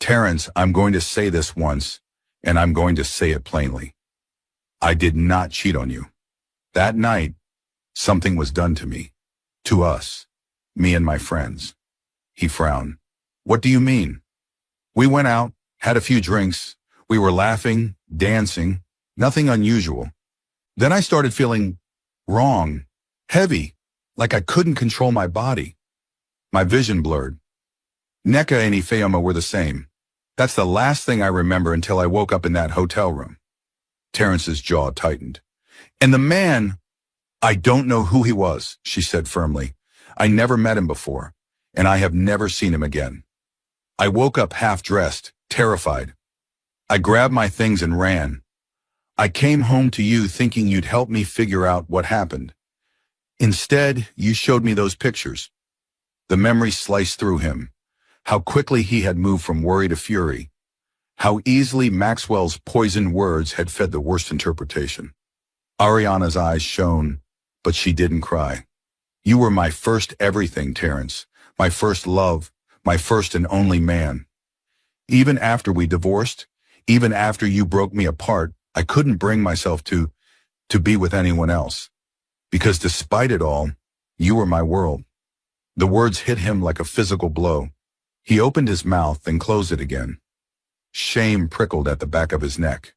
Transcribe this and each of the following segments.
Terrence, I'm going to say this once, and I'm going to say it plainly. I did not cheat on you. That night, something was done to me. To us. Me and my friends. He frowned. What do you mean? We went out, had a few drinks. We were laughing, dancing, nothing unusual. Then I started feeling wrong, heavy, like I couldn't control my body. My vision blurred. Neka and Ifeoma were the same. That's the last thing I remember until I woke up in that hotel room. Terrence's jaw tightened. And the man, I don't know who he was, she said firmly. I never met him before, and I have never seen him again. I woke up half-dressed, terrified. I grabbed my things and ran. I came home to you thinking you'd help me figure out what happened. Instead, you showed me those pictures. The memory sliced through him. How quickly he had moved from worry to fury. How easily Maxwell's poisoned words had fed the worst interpretation. Ariana's eyes shone, but she didn't cry. You were my first everything, Terrence. My first love, my first and only man. Even after we divorced, even after you broke me apart, I couldn't bring myself to be with anyone else. Because despite it all, you were my world. The words hit him like a physical blow. He opened his mouth and closed it again. Shame prickled at the back of his neck.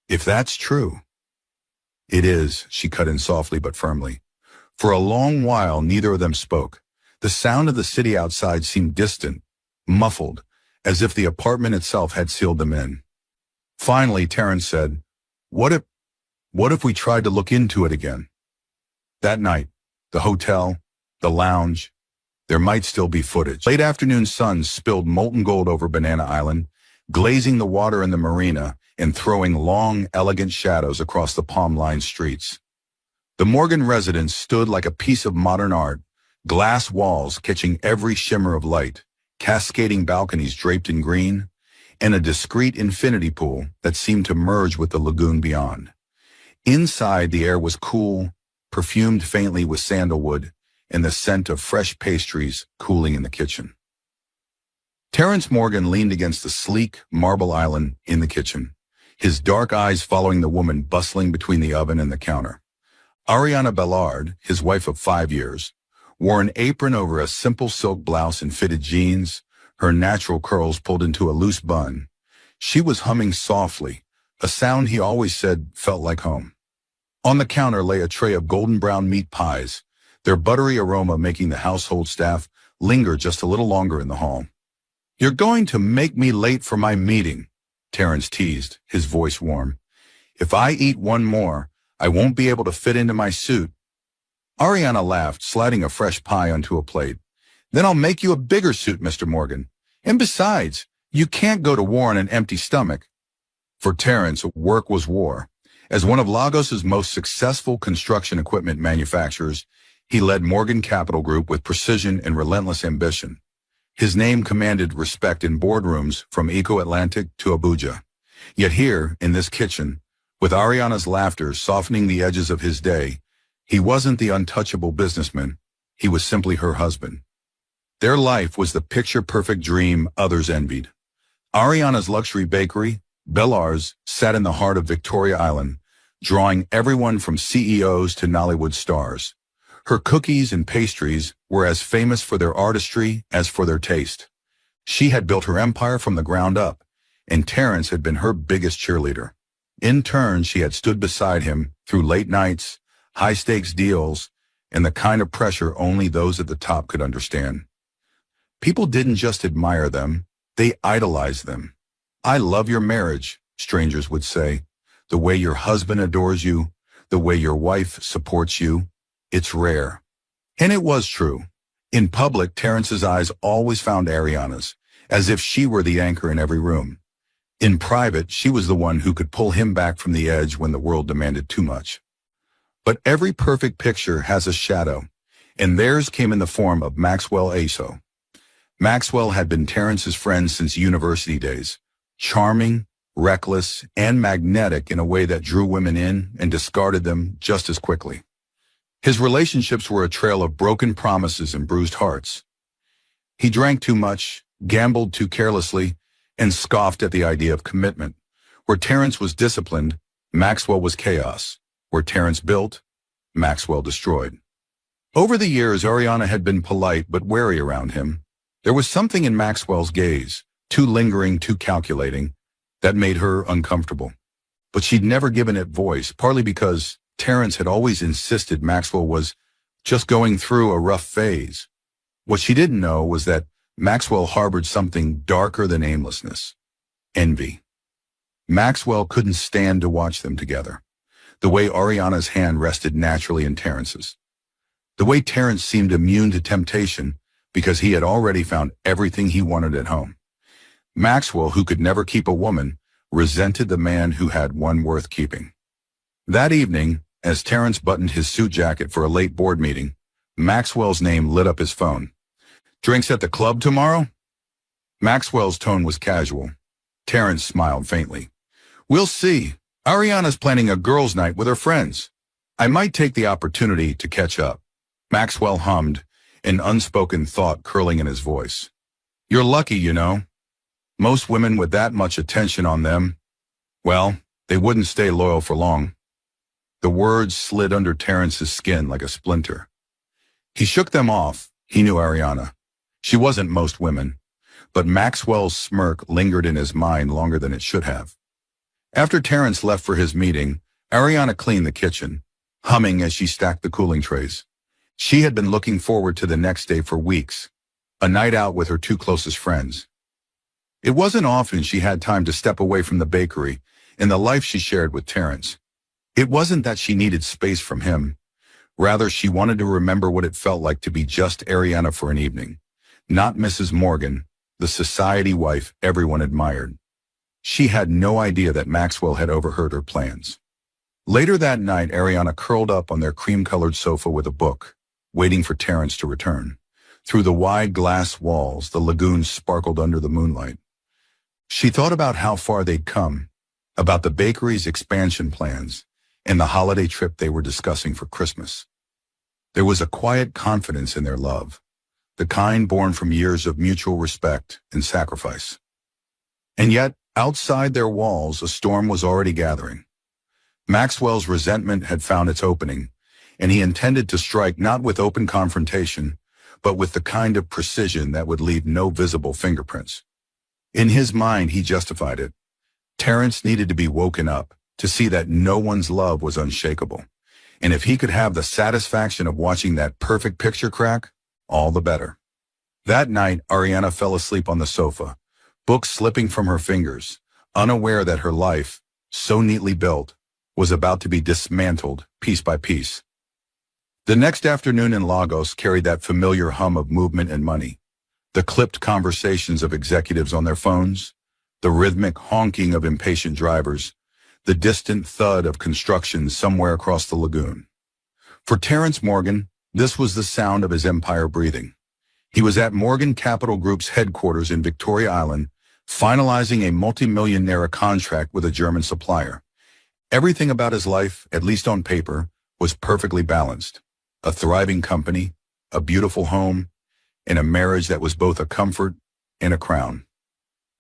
If that's true. It is, she cut in softly but firmly. For a long while, neither of them spoke. The sound of the city outside seemed distant, muffled, as if the apartment itself had sealed them in. Finally, Terrence said, What if we tried to look into it again? That night, the hotel, the lounge, there might still be footage. Late afternoon sun spilled molten gold over Banana Island, glazing the water in the marina and throwing long, elegant shadows across the palm-lined streets. The Morgan residence stood like a piece of modern art, glass walls catching every shimmer of light, cascading balconies draped in green, and a discreet infinity pool that seemed to merge with the lagoon beyond. Inside, the air was cool, perfumed faintly with sandalwood, and the scent of fresh pastries cooling in the kitchen. Terrence Morgan leaned against the sleek marble island in the kitchen, his dark eyes following the woman bustling between the oven and the counter. Ariana Bellard, his wife of 5 years, wore an apron over a simple silk blouse and fitted jeans, her natural curls pulled into a loose bun. She was humming softly, a sound he always said felt like home. On the counter lay a tray of golden brown meat pies, their buttery aroma making the household staff linger just a little longer in the hall. You're going to make me late for my meeting, Terrence teased, his voice warm. If I eat one more, I won't be able to fit into my suit. Ariana laughed, sliding a fresh pie onto a plate. Then I'll make you a bigger suit, Mr. Morgan. And besides, you can't go to war on an empty stomach. For Terrence, work was war. As one of Lagos's most successful construction equipment manufacturers, he led Morgan Capital Group with precision and relentless ambition. His name commanded respect in boardrooms from Eco-Atlantic to Abuja. Yet here, in this kitchen, with Ariana's laughter softening the edges of his day, he wasn't the untouchable businessman. He was simply her husband. Their life was the picture-perfect dream others envied. Ariana's luxury bakery, Bellar's, sat in the heart of Victoria Island, drawing everyone from CEOs to Nollywood stars. Her cookies and pastries were as famous for their artistry as for their taste. She had built her empire from the ground up, and Terrence had been her biggest cheerleader. In turn, she had stood beside him through late nights, high-stakes deals, and the kind of pressure only those at the top could understand. People didn't just admire them, they idolized them. I love your marriage, strangers would say. The way your husband adores you, the way your wife supports you. It's rare. And it was true. In public, Terrence's eyes always found Ariana's, as if she were the anchor in every room. In private, she was the one who could pull him back from the edge when the world demanded too much. But every perfect picture has a shadow, and theirs came in the form of Maxwell Aso. Maxwell had been Terrence's friend since university days, charming, reckless, and magnetic in a way that drew women in and discarded them just as quickly. His relationships were a trail of broken promises and bruised hearts. He drank too much, gambled too carelessly, and scoffed at the idea of commitment. Where Terrence was disciplined, Maxwell was chaos. Where Terrence built, Maxwell destroyed. Over the years, Ariana had been polite but wary around him. There was something in Maxwell's gaze, too lingering, too calculating, that made her uncomfortable. But she'd never given it voice, partly because Terrence had always insisted Maxwell was just going through a rough phase. What she didn't know was that Maxwell harbored something darker than aimlessness: envy. Maxwell couldn't stand to watch them together. The way Ariana's hand rested naturally in Terrence's. The way Terrence seemed immune to temptation because he had already found everything he wanted at home. Maxwell, who could never keep a woman, resented the man who had one worth keeping. That evening, as Terrence buttoned his suit jacket for a late board meeting, Maxwell's name lit up his phone. "Drinks at the club tomorrow?" Maxwell's tone was casual. Terrence smiled faintly. "We'll see. Ariana's planning a girls' night with her friends. I might take the opportunity to catch up." Maxwell hummed, an unspoken thought curling in his voice. "You're lucky, you know. Most women with that much attention on them, well, they wouldn't stay loyal for long." The words slid under Terrence's skin like a splinter. He shook them off. He knew Ariana. She wasn't most women, but Maxwell's smirk lingered in his mind longer than it should have. After Terrence left for his meeting, Ariana cleaned the kitchen, humming as she stacked the cooling trays. She had been looking forward to the next day for weeks, a night out with her two closest friends. It wasn't often she had time to step away from the bakery and the life she shared with Terrence. It wasn't that she needed space from him. Rather, she wanted to remember what it felt like to be just Ariana for an evening, not Mrs. Morgan, the society wife everyone admired. She had no idea that Maxwell had overheard her plans. Later that night, Ariana curled up on their cream-colored sofa with a book, waiting for Terrence to return. Through the wide glass walls, the lagoon sparkled under the moonlight. She thought about how far they'd come, about the bakery's expansion plans, and the holiday trip they were discussing for Christmas. There was a quiet confidence in their love, the kind born from years of mutual respect and sacrifice. And yet, outside their walls, a storm was already gathering. Maxwell's resentment had found its opening, and he intended to strike not with open confrontation, but with the kind of precision that would leave no visible fingerprints. In his mind, he justified it. Terrence needed to be woken up to see that no one's love was unshakable. And if he could have the satisfaction of watching that perfect picture crack, all the better. That night, Ariana fell asleep on the sofa, books slipping from her fingers, unaware that her life, so neatly built, was about to be dismantled piece by piece. The next afternoon in Lagos carried that familiar hum of movement and money, the clipped conversations of executives on their phones, the rhythmic honking of impatient drivers, the distant thud of construction somewhere across the lagoon. For Terrence Morgan, this was the sound of his empire breathing. He was at Morgan Capital Group's headquarters in Victoria Island, finalizing a multi-million naira contract with a German supplier. Everything about his life, at least on paper, was perfectly balanced. A thriving company, a beautiful home, and a marriage that was both a comfort and a crown.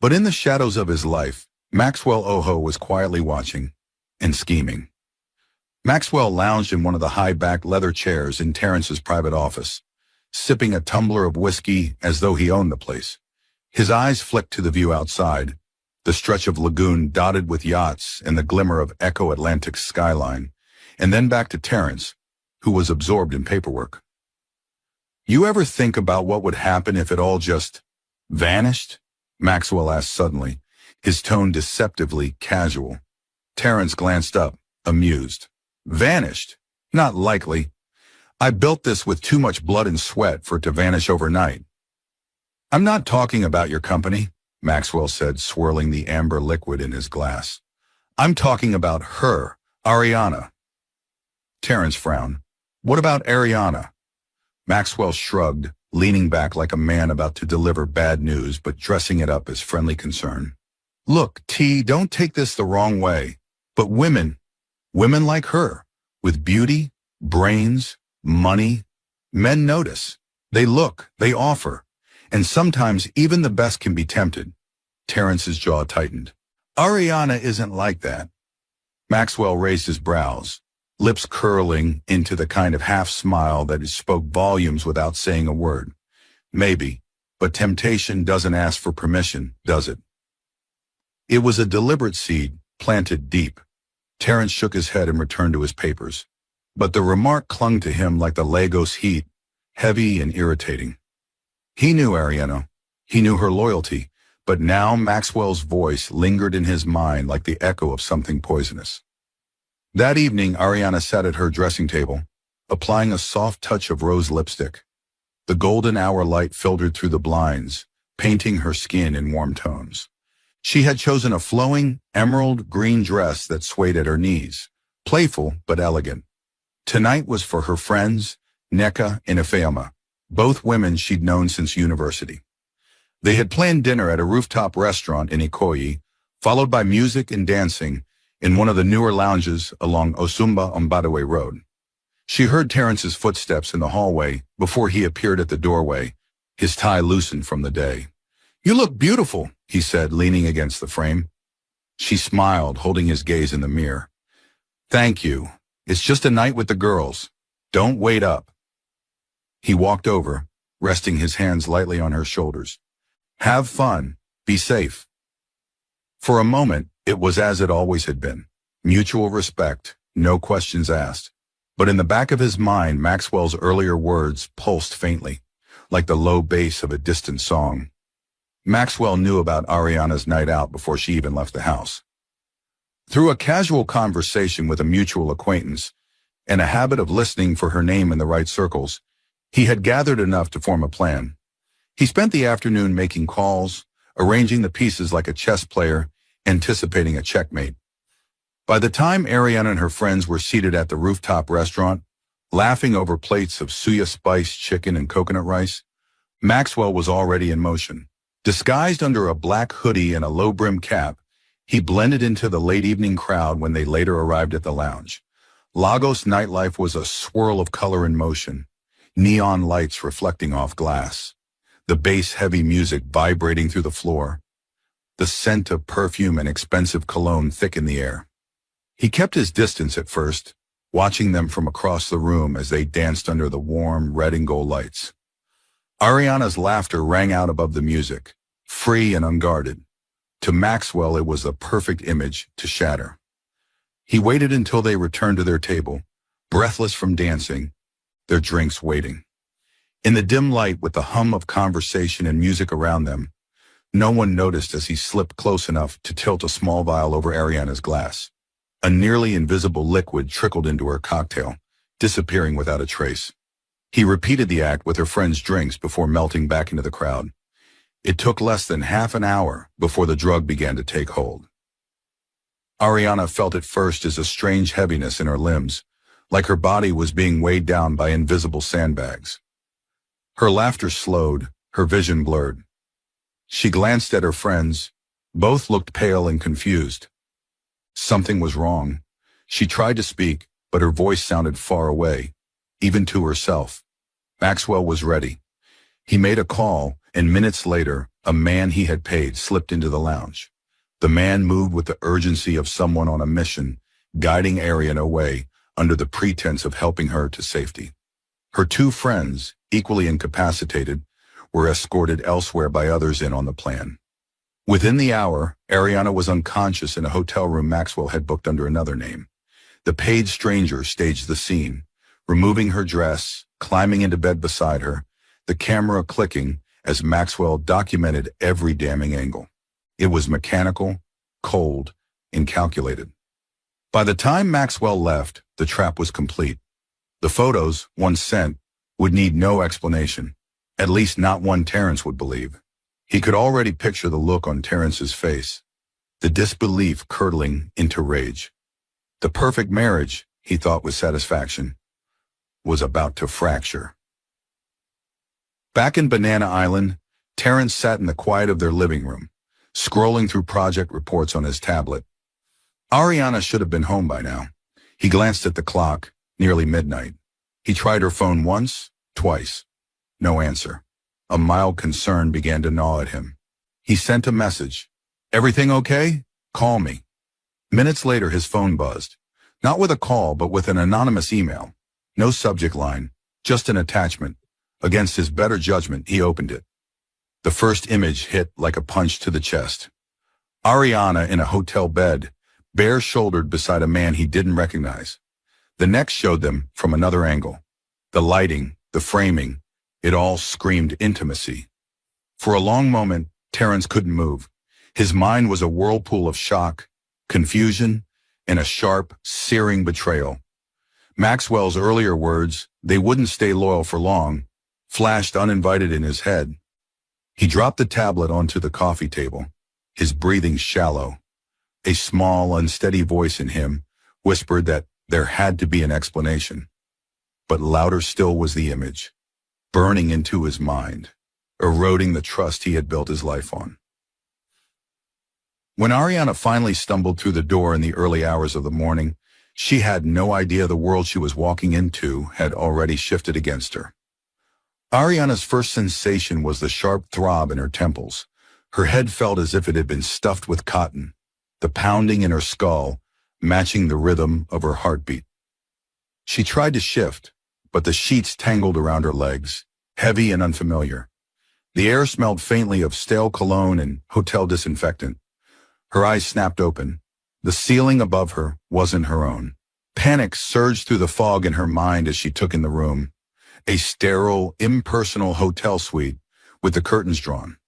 But in the shadows of his life, Maxwell Oho was quietly watching and scheming. Maxwell lounged in one of the high-backed leather chairs in Terrence's private office, sipping a tumbler of whiskey as though he owned the place. His eyes flicked to the view outside, the stretch of lagoon dotted with yachts and the glimmer of Echo Atlantic's skyline, and then back to Terrence, who was absorbed in paperwork. "You ever think about what would happen if it all just vanished?" Maxwell asked suddenly, his tone deceptively casual. Terrence glanced up, amused. "Vanished? Not likely. I built this with too much blood and sweat for it to vanish overnight." "I'm not talking about your company," Maxwell said, swirling the amber liquid in his glass. "I'm talking about her, Ariana." Terrence frowned. "What about Ariana?" Maxwell shrugged, leaning back like a man about to deliver bad news but dressing it up as friendly concern. "Look, T, don't take this the wrong way, but women like her, with beauty, brains, money, men notice. They look, they offer, and sometimes even the best can be tempted. Terrence's jaw tightened. Ariana isn't like that. Maxwell raised his brows, lips curling into the kind of half-smile that spoke volumes without saying a word. Maybe, but temptation doesn't ask for permission, does it? It was a deliberate seed, planted deep. Terrence shook his head and returned to his papers. But the remark clung to him like the Lagos heat, heavy and irritating. He knew Ariana. He knew her loyalty, but now Maxwell's voice lingered in his mind like the echo of something poisonous. That evening, Ariana sat at her dressing table, applying a soft touch of rose lipstick. The golden hour light filtered through the blinds, painting her skin in warm tones. She had chosen a flowing, emerald green dress that swayed at her knees, playful but elegant. Tonight was for her friends, Neka and Ifeoma, both women she'd known since university. They had planned dinner at a rooftop restaurant in Ikoyi, followed by music and dancing in one of the newer lounges along Osumba-Ombadwe Road. She heard Terrence's footsteps in the hallway before he appeared at the doorway, his tie loosened from the day. "You look beautiful," he said, leaning against the frame. She smiled, holding his gaze in the mirror. "Thank you. It's just a night with the girls. Don't wait up." He walked over, resting his hands lightly on her shoulders. "Have fun. Be safe." For a moment, it was as it always had been. Mutual respect, no questions asked. But in the back of his mind, Maxwell's earlier words pulsed faintly, like the low bass of a distant song. Maxwell knew about Ariana's night out before she even left the house. Through a casual conversation with a mutual acquaintance and a habit of listening for her name in the right circles, he had gathered enough to form a plan. He spent the afternoon making calls, arranging the pieces like a chess player, anticipating a checkmate. By the time Ariana and her friends were seated at the rooftop restaurant, laughing over plates of suya spiced chicken and coconut rice, Maxwell was already in motion. Disguised under a black hoodie and a low-brim cap, he blended into the late-evening crowd when they later arrived at the lounge. Lagos nightlife was a swirl of color and motion, neon lights reflecting off glass, the bass-heavy music vibrating through the floor. The scent of perfume and expensive cologne thick in the air. He kept his distance at first, watching them from across the room as they danced under the warm red and gold lights. Ariana's laughter rang out above the music, free and unguarded. To Maxwell, it was the perfect image to shatter. He waited until they returned to their table, breathless from dancing, their drinks waiting. In the dim light, with the hum of conversation and music around them, no one noticed as he slipped close enough to tilt a small vial over Ariana's glass. A nearly invisible liquid trickled into her cocktail, disappearing without a trace. He repeated the act with her friends' drinks before melting back into the crowd. It took less than half an hour before the drug began to take hold. Ariana felt at first as a strange heaviness in her limbs, like her body was being weighed down by invisible sandbags. Her laughter slowed, her vision blurred. She glanced at her friends. Both looked pale and confused. Something was wrong. She tried to speak, but her voice sounded far away, even to herself. Maxwell was ready. He made a call, and minutes later, a man he had paid slipped into the lounge. The man moved with the urgency of someone on a mission, guiding Ariana away under the pretense of helping her to safety. Her two friends, equally incapacitated, were escorted elsewhere by others in on the plan. Within the hour, Ariana was unconscious in a hotel room Maxwell had booked under another name. The paid stranger staged the scene, removing her dress, climbing into bed beside her, the camera clicking as Maxwell documented every damning angle. It was mechanical, cold, and calculated. By the time Maxwell left, the trap was complete. The photos, once sent, would need no explanation. At least not one Terrence would believe. He could already picture the look on Terrence's face, the disbelief curdling into rage. The perfect marriage, he thought with satisfaction, was about to fracture. Back in Banana Island, Terrence sat in the quiet of their living room, scrolling through project reports on his tablet. Ariana should have been home by now. He glanced at the clock, nearly midnight. He tried her phone once, twice. No answer. A mild concern began to gnaw at him. He sent a message, Everything okay? Call me. Minutes later, his phone buzzed. Not with a call, but with an anonymous email. No subject line, just an attachment. Against his better judgment, he opened it. The first image hit like a punch to the chest. Ariana in a hotel bed, bare-shouldered beside a man he didn't recognize. The next showed them from another angle. The lighting, the framing, it all screamed intimacy. For a long moment, Terrence couldn't move. His mind was a whirlpool of shock, confusion, and a sharp, searing betrayal. Maxwell's earlier words, "They wouldn't stay loyal for long," flashed uninvited in his head. He dropped the tablet onto the coffee table, his breathing shallow. A small, unsteady voice in him whispered that there had to be an explanation. But louder still was the image, burning into his mind, eroding the trust he had built his life on. When Ariana finally stumbled through the door in the early hours of the morning, she had no idea the world she was walking into had already shifted against her. Ariana's first sensation was the sharp throb in her temples. Her head felt as if it had been stuffed with cotton, the pounding in her skull matching the rhythm of her heartbeat. She tried to shift, but the sheets tangled around her legs, heavy and unfamiliar. The air smelled faintly of stale cologne and hotel disinfectant. Her eyes snapped open. The ceiling above her wasn't her own. Panic surged through the fog in her mind as she took in the room. A sterile, impersonal hotel suite with the curtains drawn.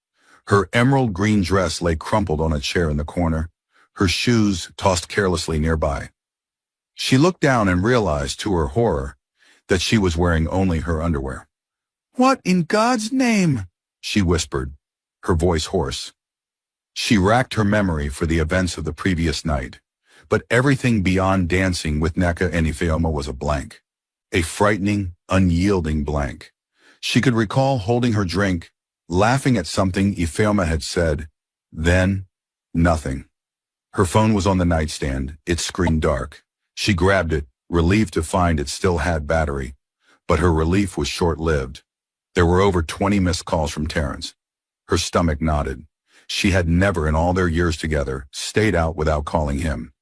Her emerald green dress lay crumpled on a chair in the corner, her shoes tossed carelessly nearby. She looked down and realized, to her horror, that she was wearing only her underwear. "What in God's name?" she whispered, her voice hoarse. She racked her memory for the events of the previous night, but everything beyond dancing with Nneka and Ifeoma was a blank. A frightening, unyielding blank. She could recall holding her drink, laughing at something Ifeoma had said, then nothing. Her phone was on the nightstand, its screen dark. She grabbed it, relieved to find it still had battery, but her relief was short-lived. There were over 20 missed calls from Terrence. Her stomach knotted. She had never in all their years together stayed out without calling him.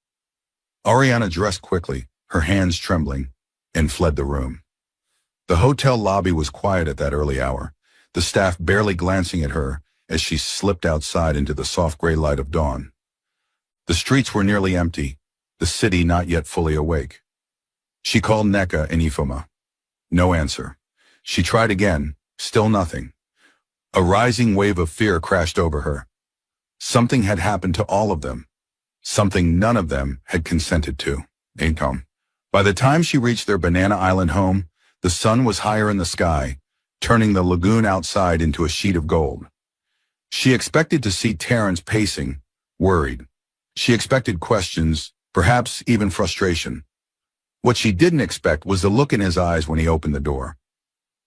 Ariana dressed quickly, her hands trembling, and fled the room. The hotel lobby was quiet at that early hour, the staff barely glancing at her as she slipped outside into the soft gray light of dawn. The streets were nearly empty, the city not yet fully awake. She called Nneka and Ifeoma. No answer. She tried again, still nothing. A rising wave of fear crashed over her. Something had happened to all of them. Something none of them had consented to. By the time she reached their Banana Island home, the sun was higher in the sky, turning the lagoon outside into a sheet of gold. She expected to see Terrence pacing, worried. She expected questions, perhaps even frustration. What she didn't expect was the look in his eyes when he opened the door.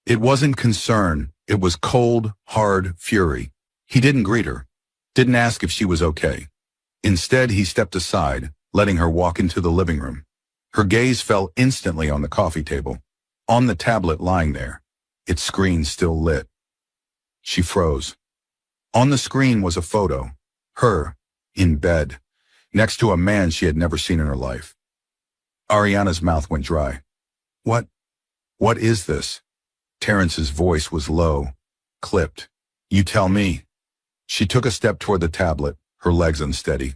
It wasn't concern, it was cold, hard fury. He didn't greet her, didn't ask if she was okay. Instead, he stepped aside, letting her walk into the living room. Her gaze fell instantly on the coffee table, on the tablet lying there, its screen still lit. She froze. On the screen was a photo, her, in bed, next to a man she had never seen in her life. Ariana's mouth went dry. What is this? Terrence's voice was low, clipped. You tell me. She took a step toward the tablet, her legs unsteady.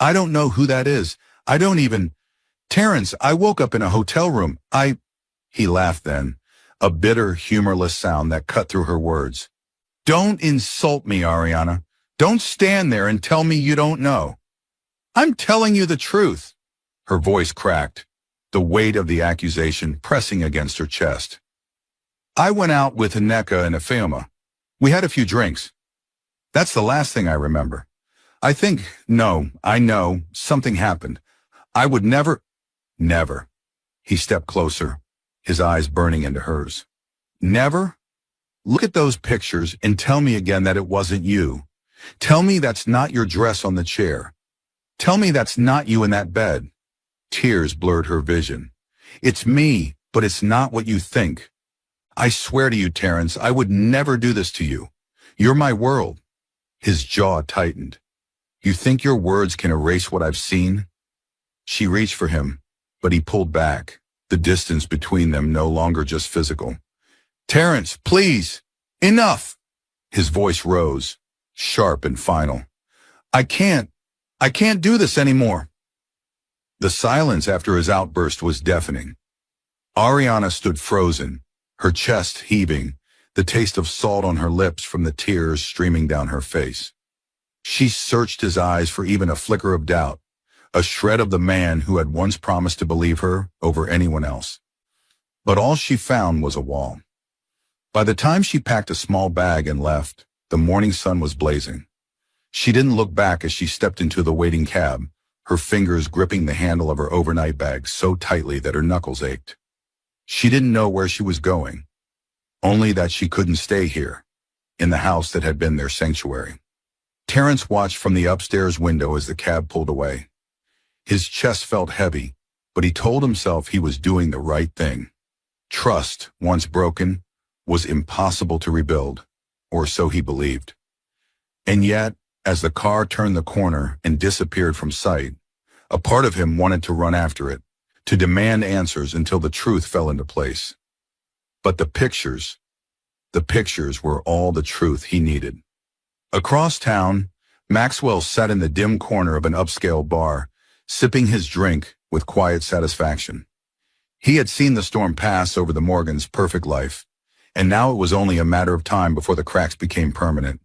I don't know who that is. I don't even... Terrence, I woke up in a hotel room. He laughed then, a bitter, humorless sound that cut through her words. Don't insult me, Ariana. Don't stand there and tell me you don't know. I'm telling you the truth. Her voice cracked, the weight of the accusation pressing against her chest. I went out with Nneka and Ifeoma. We had a few drinks. That's the last thing I remember. I know, something happened. I would never. He stepped closer, his eyes burning into hers. Never? Look at those pictures and tell me again that it wasn't you. Tell me that's not your dress on the chair. Tell me that's not you in that bed. Tears blurred her vision. It's me, but it's not what you think. I swear to you, Terrence, I would never do this to you. You're my world. His jaw tightened. You think your words can erase what I've seen? She reached for him, but he pulled back, the distance between them no longer just physical. Terrence, please! Enough! His voice rose, sharp and final. I can't do this anymore. The silence after his outburst was deafening. Ariana stood frozen, her chest heaving, the taste of salt on her lips from the tears streaming down her face. She searched his eyes for even a flicker of doubt, a shred of the man who had once promised to believe her over anyone else. But all she found was a wall. By the time she packed a small bag and left, the morning sun was blazing. She didn't look back as she stepped into the waiting cab, her fingers gripping the handle of her overnight bag so tightly that her knuckles ached. She didn't know where she was going, only that she couldn't stay here, in the house that had been their sanctuary. Terrence watched from the upstairs window as the cab pulled away. His chest felt heavy, but he told himself he was doing the right thing. Trust, once broken, was impossible to rebuild, or so he believed. And yet, as the car turned the corner and disappeared from sight, a part of him wanted to run after it, to demand answers until the truth fell into place. But the pictures were all the truth he needed. Across town, Maxwell sat in the dim corner of an upscale bar, sipping his drink with quiet satisfaction. He had seen the storm pass over the Morgans' perfect life, and now it was only a matter of time before the cracks became permanent.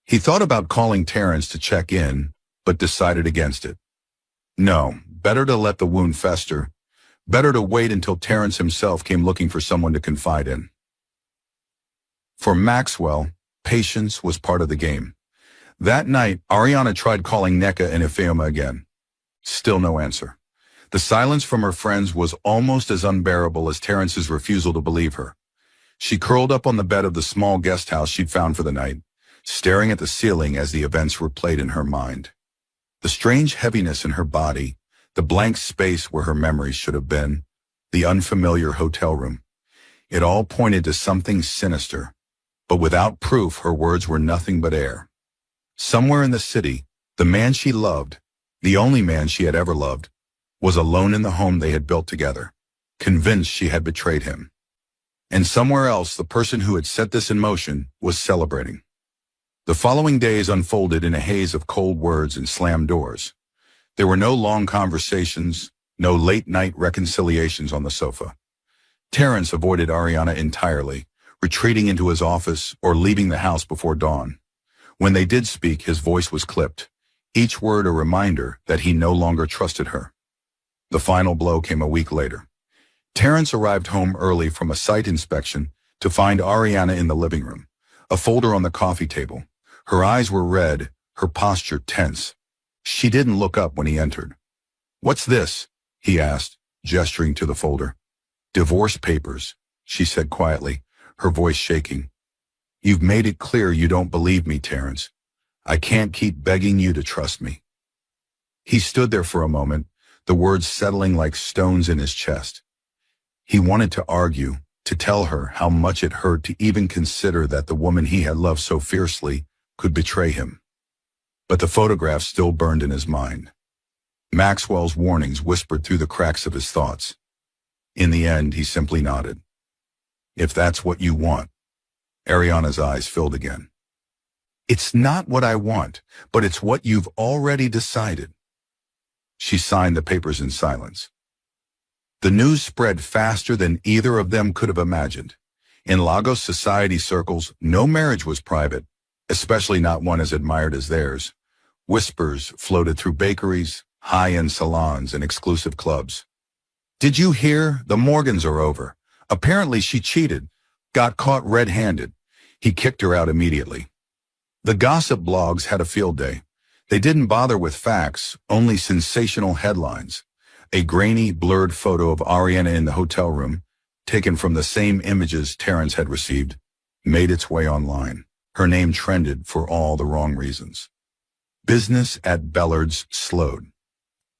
He thought about calling Terrence to check in, but decided against it. No, better to let the wound fester. Better to wait until Terrence himself came looking for someone to confide in. For Maxwell, patience was part of the game. That night, Ariana tried calling Nneka and Ifeoma again. Still no answer. The silence from her friends was almost as unbearable as Terrence's refusal to believe her. She curled up on the bed of the small guest house she'd found for the night, staring at the ceiling as the events replayed in her mind. The strange heaviness in her body, the blank space where her memories should have been, the unfamiliar hotel room. It all pointed to something sinister, but without proof her words were nothing but air. Somewhere in the city, the man she loved, the only man she had ever loved, was alone in the home they had built together, convinced she had betrayed him. And somewhere else, the person who had set this in motion was celebrating. The following days unfolded in a haze of cold words and slammed doors. There were no long conversations, no late-night reconciliations on the sofa. Terrence avoided Ariana entirely, retreating into his office or leaving the house before dawn. When they did speak, his voice was clipped, each word a reminder that he no longer trusted her. The final blow came a week later. Terrence arrived home early from a site inspection to find Ariana in the living room, a folder on the coffee table. Her eyes were red, her posture tense. She didn't look up when he entered. "What's this?" he asked, gesturing to the folder. "Divorce papers," she said quietly, her voice shaking. "You've made it clear you don't believe me, Terrence. I can't keep begging you to trust me." He stood there for a moment, the words settling like stones in his chest. He wanted to argue, to tell her how much it hurt to even consider that the woman he had loved so fiercely could betray him. But the photograph still burned in his mind. Maxwell's warnings whispered through the cracks of his thoughts. In the end, he simply nodded. "If that's what you want." Ariana's eyes filled again. "It's not what I want, but it's what you've already decided." She signed the papers in silence. The news spread faster than either of them could have imagined. In Lagos society circles, no marriage was private, especially not one as admired as theirs. Whispers floated through bakeries, high-end salons, and exclusive clubs. "Did you hear? The Morgans are over. Apparently she cheated, got caught red-handed." He kicked her out immediately. The gossip blogs had a field day. They didn't bother with facts, only sensational headlines. A grainy, blurred photo of Ariana in the hotel room, taken from the same images Terrence had received, made its way online. Her name trended for all the wrong reasons. Business at Bellard's slowed.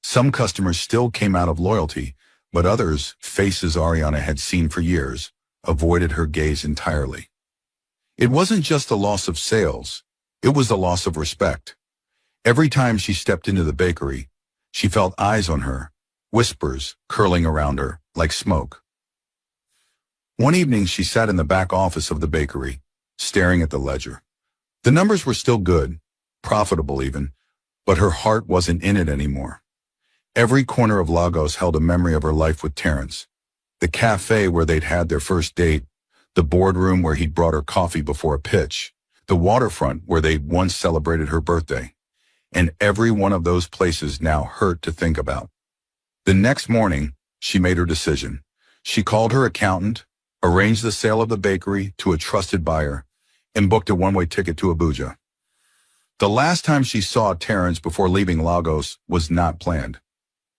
Some customers still came out of loyalty, but others, faces Ariana had seen for years, avoided her gaze entirely. It wasn't just the loss of sales, it was the loss of respect. Every time she stepped into the bakery, she felt eyes on her, whispers curling around her like smoke. One evening she sat in the back office of the bakery, staring at the ledger. The numbers were still good, profitable even, but her heart wasn't in it anymore. Every corner of Lagos held a memory of her life with Terrence. The cafe where they'd had their first date, the boardroom where he'd brought her coffee before a pitch, the waterfront where they'd once celebrated her birthday. And every one of those places now hurt to think about. The next morning, she made her decision. She called her accountant, arranged the sale of the bakery to a trusted buyer, and booked a one-way ticket to Abuja. The last time she saw Terrence before leaving Lagos was not planned.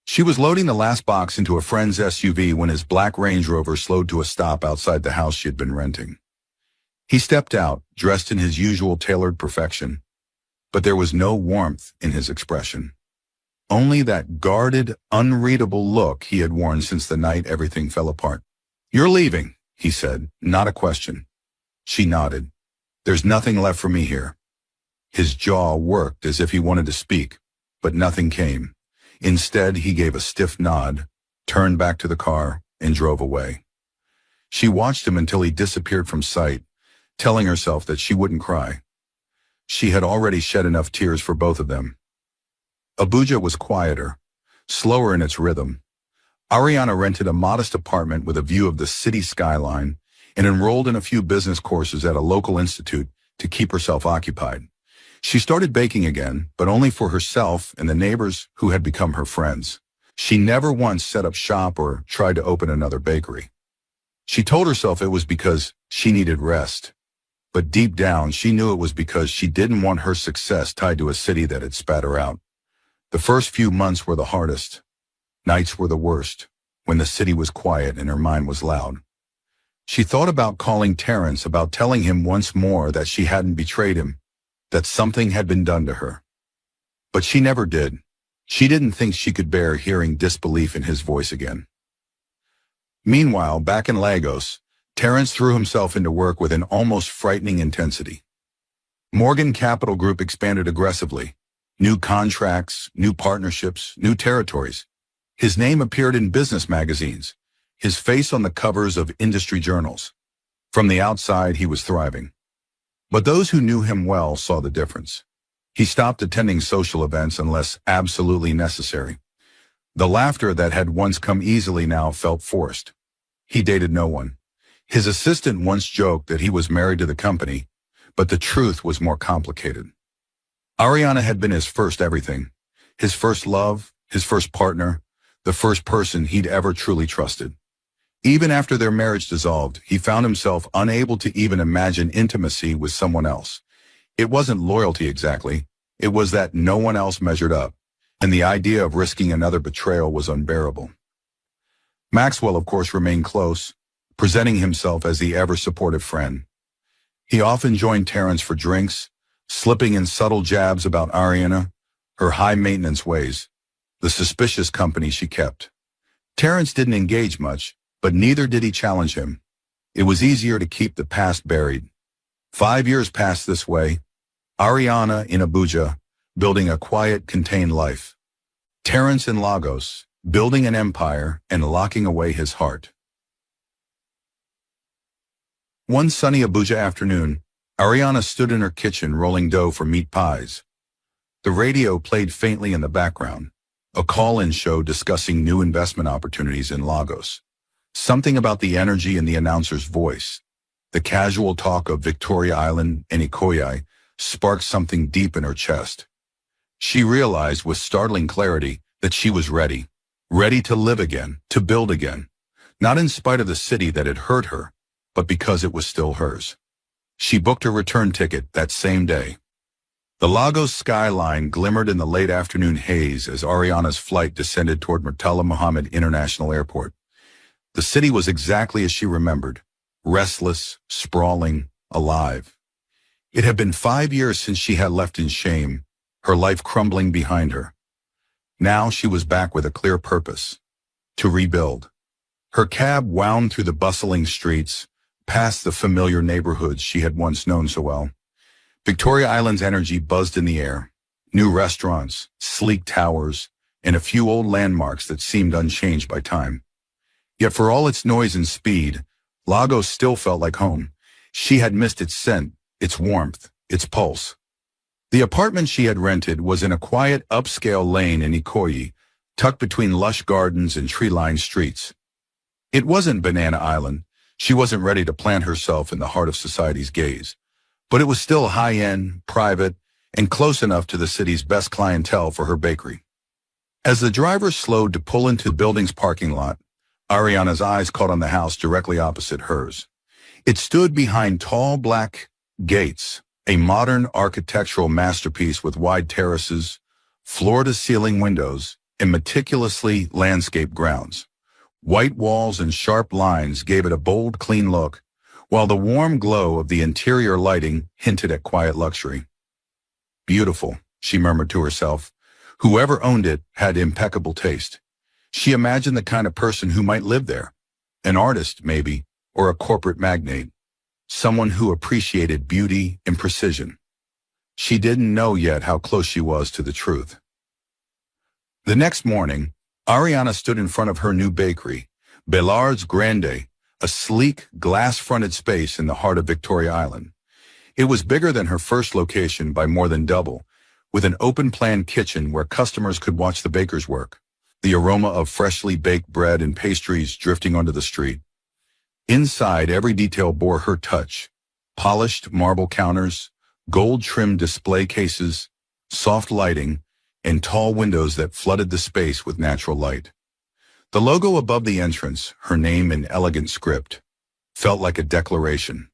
She was loading the last box into a friend's SUV when his black Range Rover slowed to a stop outside the house she had been renting. He stepped out, dressed in his usual tailored perfection, but there was no warmth in his expression. Only that guarded, unreadable look he had worn since the night everything fell apart. "You're leaving," he said, not a question. She nodded. "There's nothing left for me here." His jaw worked as if he wanted to speak, but nothing came. Instead, he gave a stiff nod, turned back to the car, and drove away. She watched him until he disappeared from sight, telling herself that she wouldn't cry. She had already shed enough tears for both of them. Abuja was quieter, slower in its rhythm. Ariana rented a modest apartment with a view of the city skyline and enrolled in a few business courses at a local institute to keep herself occupied. She started baking again, but only for herself and the neighbors who had become her friends. She never once set up shop or tried to open another bakery. She told herself it was because she needed rest. But deep down, she knew it was because she didn't want her success tied to a city that had spat her out. The first few months were the hardest. Nights were the worst, when the city was quiet and her mind was loud. She thought about calling Terrence, about telling him once more that she hadn't betrayed him, that something had been done to her. But she never did. She didn't think she could bear hearing disbelief in his voice again. Meanwhile, back in Lagos, Terrence threw himself into work with an almost frightening intensity. Morgan Capital Group expanded aggressively. New contracts, new partnerships, new territories. His name appeared in business magazines, his face on the covers of industry journals. From the outside, he was thriving. But those who knew him well saw the difference. He stopped attending social events unless absolutely necessary. The laughter that had once come easily now felt forced. He dated no one. His assistant once joked that he was married to the company, but the truth was more complicated. Ariana had been his first everything, his first love, his first partner, the first person he'd ever truly trusted. Even after their marriage dissolved, he found himself unable to even imagine intimacy with someone else. It wasn't loyalty exactly, it was that no one else measured up, and the idea of risking another betrayal was unbearable. Maxwell, of course, remained close, presenting himself as the ever-supportive friend. He often joined Terrence for drinks, slipping in subtle jabs about Ariana, her high-maintenance ways, the suspicious company she kept. Terrence didn't engage much, but neither did he challenge him. It was easier to keep the past buried. 5 years passed this way, Ariana in Abuja, building a quiet, contained life. Terrence in Lagos, building an empire and locking away his heart. One sunny Abuja afternoon, Ariana stood in her kitchen rolling dough for meat pies. The radio played faintly in the background, a call-in show discussing new investment opportunities in Lagos. Something about the energy in the announcer's voice, the casual talk of Victoria Island and Ikoyi, sparked something deep in her chest. She realized with startling clarity that she was ready to live again, to build again, not in spite of the city that had hurt her, but because it was still hers. She booked her return ticket that same day. The Lagos skyline glimmered in the late afternoon haze as Ariana's flight descended toward Murtala Muhammad International Airport. The city was exactly as she remembered, restless, sprawling, alive. It had been 5 years since she had left in shame, her life crumbling behind her. Now she was back with a clear purpose, to rebuild. Her cab wound through the bustling streets, past the familiar neighborhoods she had once known so well. Victoria Island's energy buzzed in the air. New restaurants, sleek towers, and a few old landmarks that seemed unchanged by time. Yet for all its noise and speed, Lagos still felt like home. She had missed its scent, its warmth, its pulse. The apartment she had rented was in a quiet, upscale lane in Ikoyi, tucked between lush gardens and tree-lined streets. It wasn't Banana Island. She wasn't ready to plant herself in the heart of society's gaze. But it was still high-end, private, and close enough to the city's best clientele for her bakery. As the driver slowed to pull into the building's parking lot, Ariana's eyes caught on the house directly opposite hers. It stood behind tall black gates, a modern architectural masterpiece with wide terraces, floor-to-ceiling windows, and meticulously landscaped grounds. White walls and sharp lines gave it a bold, clean look, while the warm glow of the interior lighting hinted at quiet luxury. Beautiful, she murmured to herself. Whoever owned it had impeccable taste. She imagined the kind of person who might live there. An artist, maybe, or a corporate magnate. Someone who appreciated beauty and precision. She didn't know yet how close she was to the truth. The next morning, Ariana stood in front of her new bakery, Belard's Grande, a sleek, glass-fronted space in the heart of Victoria Island. It was bigger than her first location by more than double, with an open-plan kitchen where customers could watch the bakers work, the aroma of freshly baked bread and pastries drifting onto the street. Inside, every detail bore her touch. Polished marble counters, gold-trimmed display cases, soft lighting, and tall windows that flooded the space with natural light. The logo above the entrance, her name in elegant script, felt like a declaration.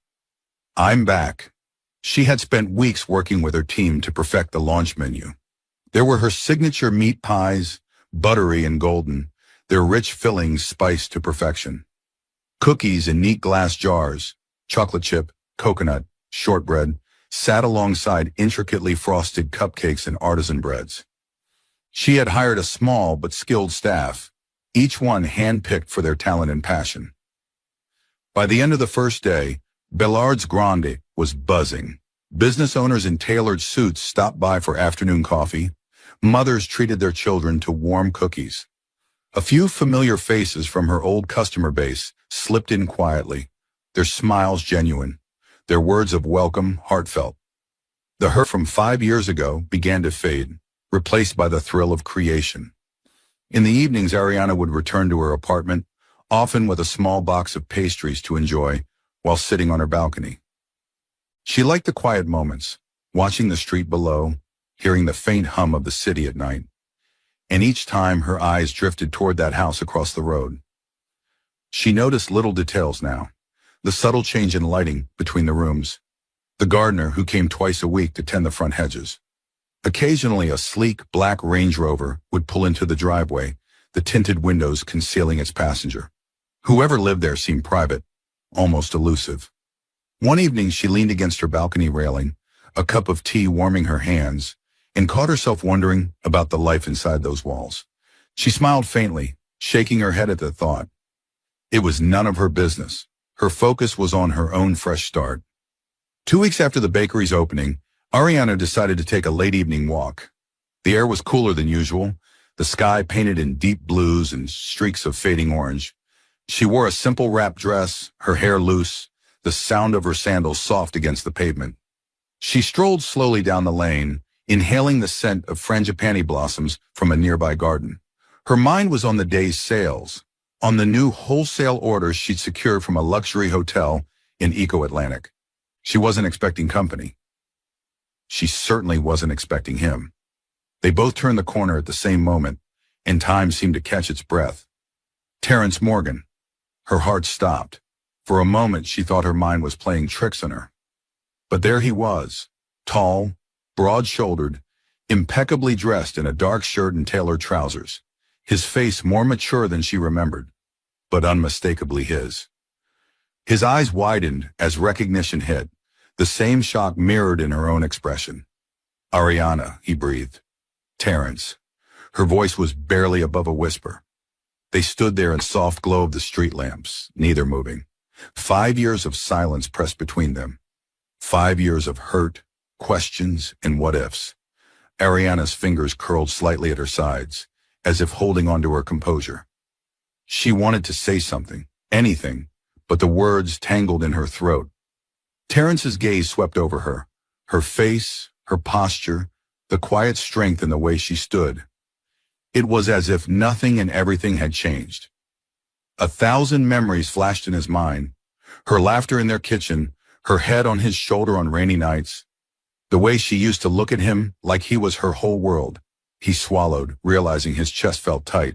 I'm back. She had spent weeks working with her team to perfect the launch menu. There were her signature meat pies, buttery and golden, their rich fillings spiced to perfection. Cookies in neat glass jars, chocolate chip, coconut, shortbread, sat alongside intricately frosted cupcakes and artisan breads. She had hired a small but skilled staff, each one hand-picked for their talent and passion. By the end of the first day, Belard's Grande was buzzing. Business owners in tailored suits stopped by for afternoon coffee. Mothers treated their children to warm cookies. A few familiar faces from her old customer base slipped in quietly, their smiles genuine, their words of welcome heartfelt. The her from 5 years ago began to fade, replaced by the thrill of creation. In the evenings, Ariana would return to her apartment, often with a small box of pastries to enjoy while sitting on her balcony. She liked the quiet moments, watching the street below, hearing the faint hum of the city at night. And each time her eyes drifted toward that house across the road. She noticed little details now, the subtle change in lighting between the rooms, the gardener who came twice a week to tend the front hedges. Occasionally, a sleek black Range Rover would pull into the driveway, the tinted windows concealing its passenger. Whoever lived there seemed private, almost elusive. One evening, she leaned against her balcony railing, a cup of tea warming her hands, and caught herself wondering about the life inside those walls. She smiled faintly, shaking her head at the thought. It was none of her business. Her focus was on her own fresh start. 2 weeks after the bakery's opening, Ariana decided to take a late evening walk. The air was cooler than usual, the sky painted in deep blues and streaks of fading orange. She wore a simple wrap dress, her hair loose, the sound of her sandals soft against the pavement. She strolled slowly down the lane, inhaling the scent of frangipani blossoms from a nearby garden. Her mind was on the day's sales, on the new wholesale orders she'd secured from a luxury hotel in Eco-Atlantic. She wasn't expecting company. She certainly wasn't expecting him. They both turned the corner at the same moment, and time seemed to catch its breath. Terrence Morgan. Her heart stopped. For a moment, she thought her mind was playing tricks on her. But there he was, tall, broad-shouldered, impeccably dressed in a dark shirt and tailored trousers, his face more mature than she remembered, but unmistakably his. His eyes widened as recognition hit, the same shock mirrored in her own expression. Ariana, he breathed. Terrence. Her voice was barely above a whisper. They stood there in the soft glow of the street lamps, neither moving. 5 years of silence pressed between them. 5 years of hurt, questions, and what-ifs. Ariana's fingers curled slightly at her sides, as if holding onto her composure. She wanted to say something, anything, but the words tangled in her throat. Terrence's gaze swept over her, her face, her posture, the quiet strength in the way she stood. It was as if nothing and everything had changed. 1,000 memories flashed in his mind, her laughter in their kitchen, her head on his shoulder on rainy nights, the way she used to look at him like he was her whole world. He swallowed, realizing his chest felt tight.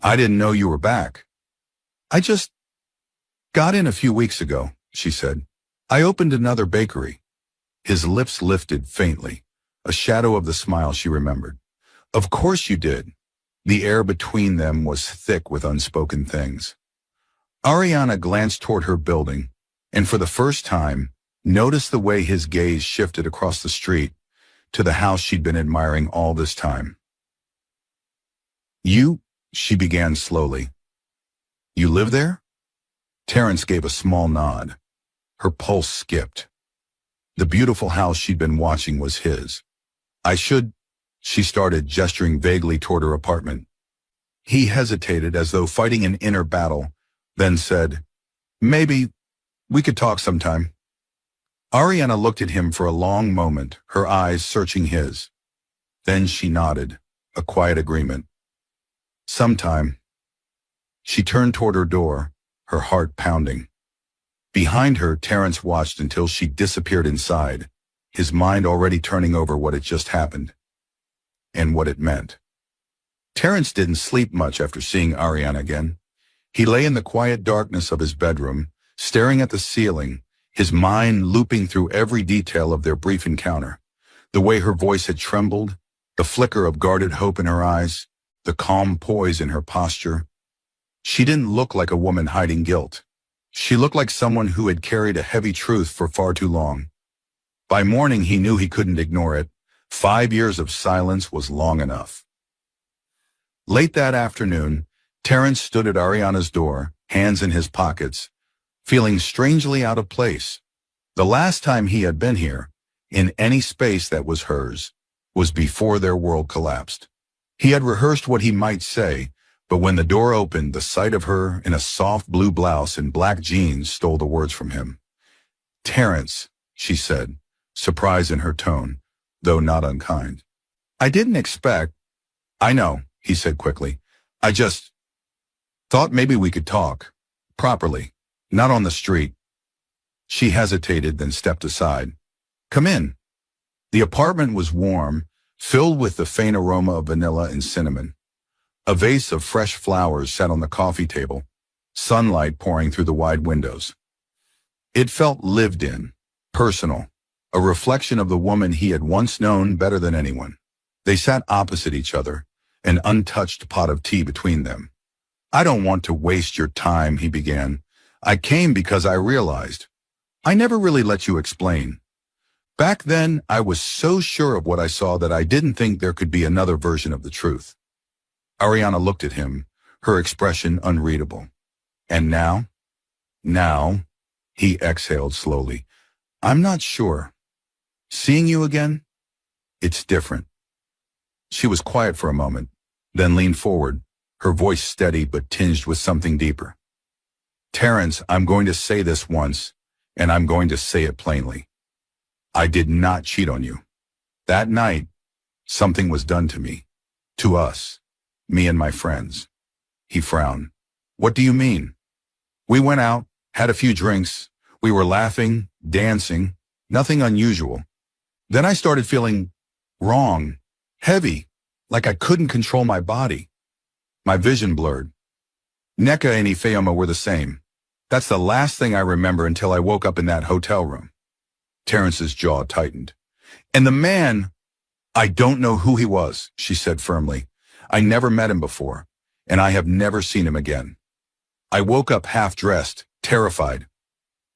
I didn't know you were back. I just got in a few weeks ago, she said. I opened another bakery. His lips lifted faintly, a shadow of the smile she remembered. Of course you did. The air between them was thick with unspoken things. Ariana glanced toward her building, and for the first time, noticed the way his gaze shifted across the street to the house she'd been admiring all this time. You, she began slowly. You live there? Terrence gave a small nod. Her pulse skipped. The beautiful house she'd been watching was his. She started, gesturing vaguely toward her apartment. He hesitated as though fighting an inner battle, then said, Maybe we could talk sometime. Ariana looked at him for a long moment, her eyes searching his. Then she nodded, a quiet agreement. Sometime. She turned toward her door, her heart pounding. Behind her, Terrence watched until she disappeared inside, his mind already turning over what had just happened and what it meant. Terrence didn't sleep much after seeing Ariana again. He lay in the quiet darkness of his bedroom, staring at the ceiling, his mind looping through every detail of their brief encounter. The way her voice had trembled, the flicker of guarded hope in her eyes, the calm poise in her posture. She didn't look like a woman hiding guilt. She looked like someone who had carried a heavy truth for far too long. By morning, he knew he couldn't ignore it. 5 years of silence was long enough. Late that afternoon, Terrence stood at Ariana's door, hands in his pockets, feeling strangely out of place. The last time he had been here, in any space that was hers, was before their world collapsed. He had rehearsed what he might say, but when the door opened, the sight of her in a soft blue blouse and black jeans stole the words from him. Terrence, she said, surprise in her tone, though not unkind. I didn't expect. I know, he said quickly. I just thought maybe we could talk. Properly. Not on the street. She hesitated, then stepped aside. Come in. The apartment was warm, filled with the faint aroma of vanilla and cinnamon. A vase of fresh flowers sat on the coffee table, sunlight pouring through the wide windows. It felt lived in, personal, a reflection of the woman he had once known better than anyone. They sat opposite each other, an untouched pot of tea between them. I don't want to waste your time, he began. I came because I realized. I never really let you explain. Back then, I was so sure of what I saw that I didn't think there could be another version of the truth. Ariana looked at him, her expression unreadable. And now? Now, he exhaled slowly. I'm not sure. Seeing you again? It's different. She was quiet for a moment, then leaned forward, her voice steady but tinged with something deeper. Terrence, I'm going to say this once, and I'm going to say it plainly. I did not cheat on you. That night, something was done to me. To us. Me and my friends. He frowned. What do you mean? We went out, had a few drinks. We were laughing, dancing, nothing unusual. Then I started feeling wrong, heavy, like I couldn't control my body. My vision blurred. Neka and Ifeoma were the same. That's the last thing I remember until I woke up in that hotel room. Terrence's jaw tightened. And the man, I don't know who he was, she said firmly. I never met him before, and I have never seen him again. I woke up half-dressed, terrified.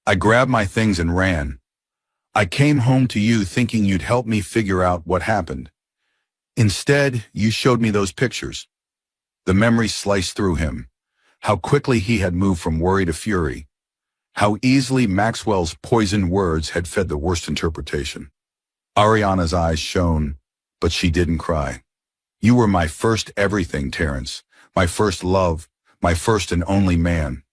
I grabbed my things and ran. I came home to you thinking you'd help me figure out what happened. Instead, you showed me those pictures. The memory sliced through him. How quickly he had moved from worry to fury. How easily Maxwell's poisoned words had fed the worst interpretation. Ariana's eyes shone, but she didn't cry. You were my first everything, Terrence. My first love, my first and only man.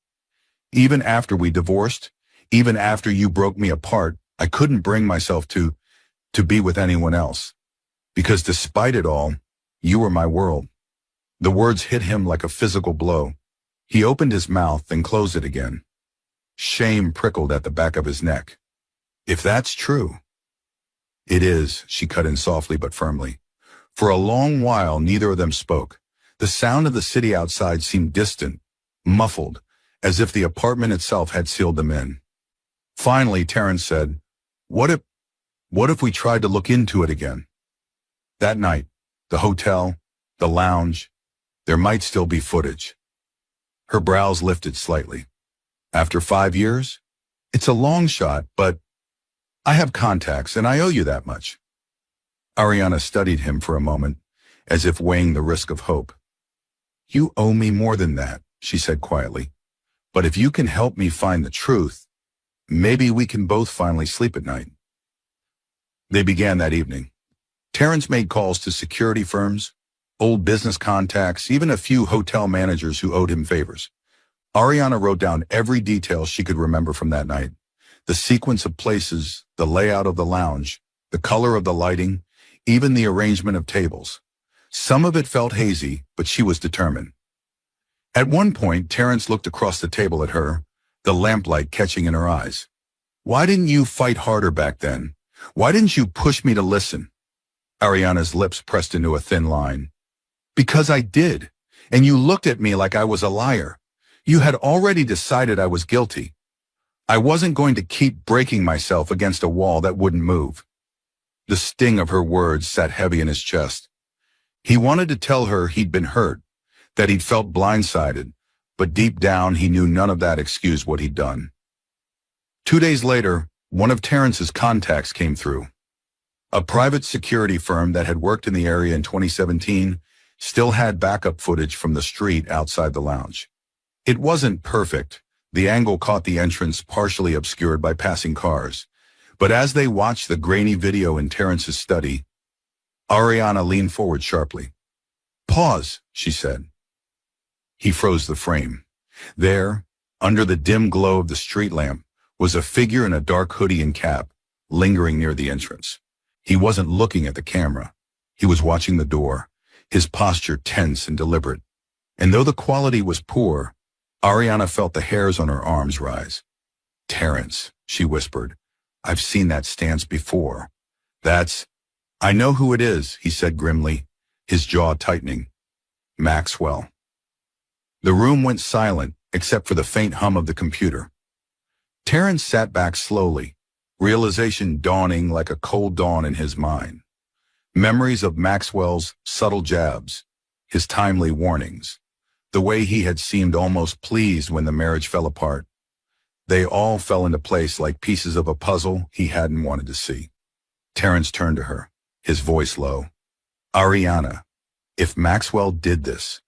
Even after we divorced, even after you broke me apart, I couldn't bring myself to be with anyone else. Because despite it all, you were my world. The words hit him like a physical blow. He opened his mouth and closed it again. Shame prickled at the back of his neck. If that's true. It is, she cut in softly but firmly. For a long while, neither of them spoke. The sound of the city outside seemed distant, muffled, as if the apartment itself had sealed them in. Finally, Terrence said, What if we tried to look into it again? That night, the hotel, the lounge, there might still be footage. Her brows lifted slightly. After 5 years? It's a long shot, but I have contacts and I owe you that much. Ariana studied him for a moment, as if weighing the risk of hope. You owe me more than that, she said quietly. But if you can help me find the truth, maybe we can both finally sleep at night. They began that evening. Terrence made calls to security firms, old business contacts, even a few hotel managers who owed him favors. Ariana wrote down every detail she could remember from that night. The sequence of places, the layout of the lounge, the color of the lighting, even the arrangement of tables. Some of it felt hazy, but she was determined. At one point, Terrence looked across the table at her, the lamplight catching in her eyes. Why didn't you fight harder back then? Why didn't you push me to listen? Ariana's lips pressed into a thin line. Because I did, and you looked at me like I was a liar. You had already decided I was guilty. I wasn't going to keep breaking myself against a wall that wouldn't move. The sting of her words sat heavy in his chest. He wanted to tell her he'd been hurt, that he'd felt blindsided, but deep down he knew none of that excused what he'd done. 2 days later, one of Terrence's contacts came through. A private security firm that had worked in the area in 2017 still had backup footage from the street outside the lounge. It wasn't perfect. The angle caught the entrance partially obscured by passing cars. But as they watched the grainy video in Terrence's study, Ariana leaned forward sharply. Pause, she said. He froze the frame. There, under the dim glow of the street lamp, was a figure in a dark hoodie and cap, lingering near the entrance. He wasn't looking at the camera. He was watching the door, his posture tense and deliberate. And though the quality was poor, Ariana felt the hairs on her arms rise. Terrence, she whispered. I've seen that stance before. I know who it is, he said grimly, his jaw tightening. Maxwell. The room went silent, except for the faint hum of the computer. Terrence sat back slowly, realization dawning like a cold dawn in his mind. Memories of Maxwell's subtle jabs, his timely warnings, the way he had seemed almost pleased when the marriage fell apart. They all fell into place like pieces of a puzzle he hadn't wanted to see. Terrence turned to her, his voice low. Ariana, if Maxwell did this,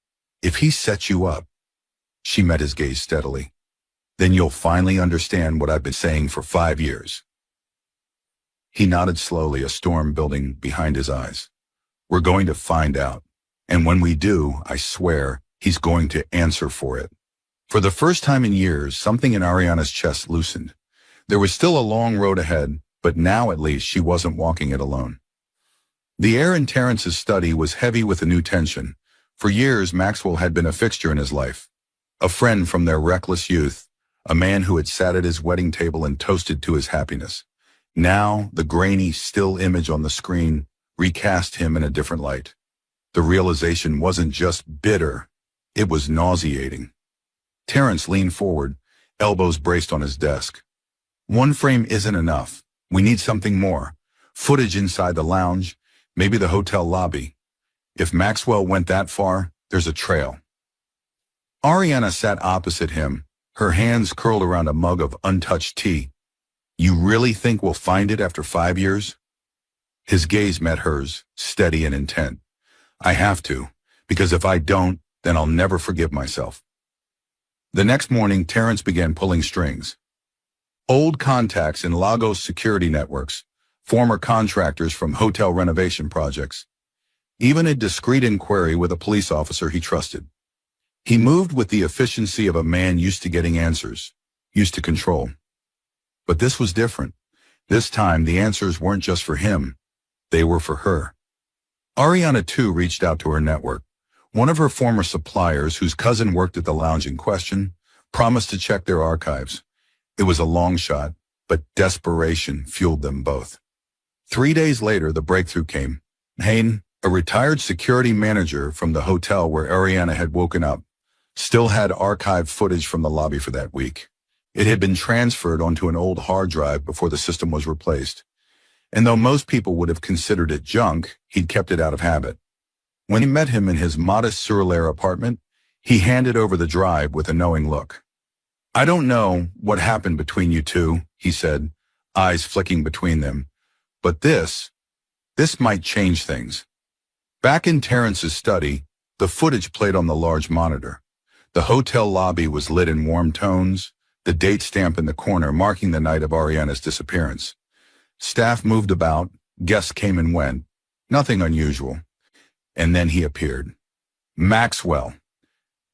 if he set you up, she met his gaze steadily, then you'll finally understand what I've been saying for 5 years. He nodded slowly, a storm building behind his eyes. We're going to find out. And when we do, I swear, he's going to answer for it. For the first time in years, something in Ariana's chest loosened. There was still a long road ahead, but now at least she wasn't walking it alone. The air in Terrence's study was heavy with a new tension. For years, Maxwell had been a fixture in his life. A friend from their reckless youth, a man who had sat at his wedding table and toasted to his happiness. Now, the grainy, still image on the screen recast him in a different light. The realization wasn't just bitter, it was nauseating. Terrence leaned forward, elbows braced on his desk. One frame isn't enough. We need something more. Footage inside the lounge, maybe the hotel lobby. If Maxwell went that far, there's a trail. Ariana sat opposite him, her hands curled around a mug of untouched tea. You really think we'll find it after 5 years? His gaze met hers, steady and intent. I have to, because if I don't, then I'll never forgive myself. The next morning, Terrence began pulling strings. Old contacts in Lagos security networks, former contractors from hotel renovation projects, even a discreet inquiry with a police officer he trusted. He moved with the efficiency of a man used to getting answers, used to control. But this was different. This time, the answers weren't just for him. They were for her. Ariana, too, reached out to her network. One of her former suppliers, whose cousin worked at the lounge in question, promised to check their archives. It was a long shot, but desperation fueled them both. 3 days later, the breakthrough came. Hayne, a retired security manager from the hotel where Ariana had woken up, still had archived footage from the lobby for that week. It had been transferred onto an old hard drive before the system was replaced. And though most people would have considered it junk, he'd kept it out of habit. When he met him in his modest Sur-Air apartment, he handed over the drive with a knowing look. "I don't know what happened between you two," he said, eyes flicking between them. "But this might change things." Back in Terrence's study, the footage played on the large monitor. The hotel lobby was lit in warm tones, the date stamp in the corner marking the night of Ariana's disappearance. Staff moved about, guests came and went, nothing unusual. And then he appeared. Maxwell.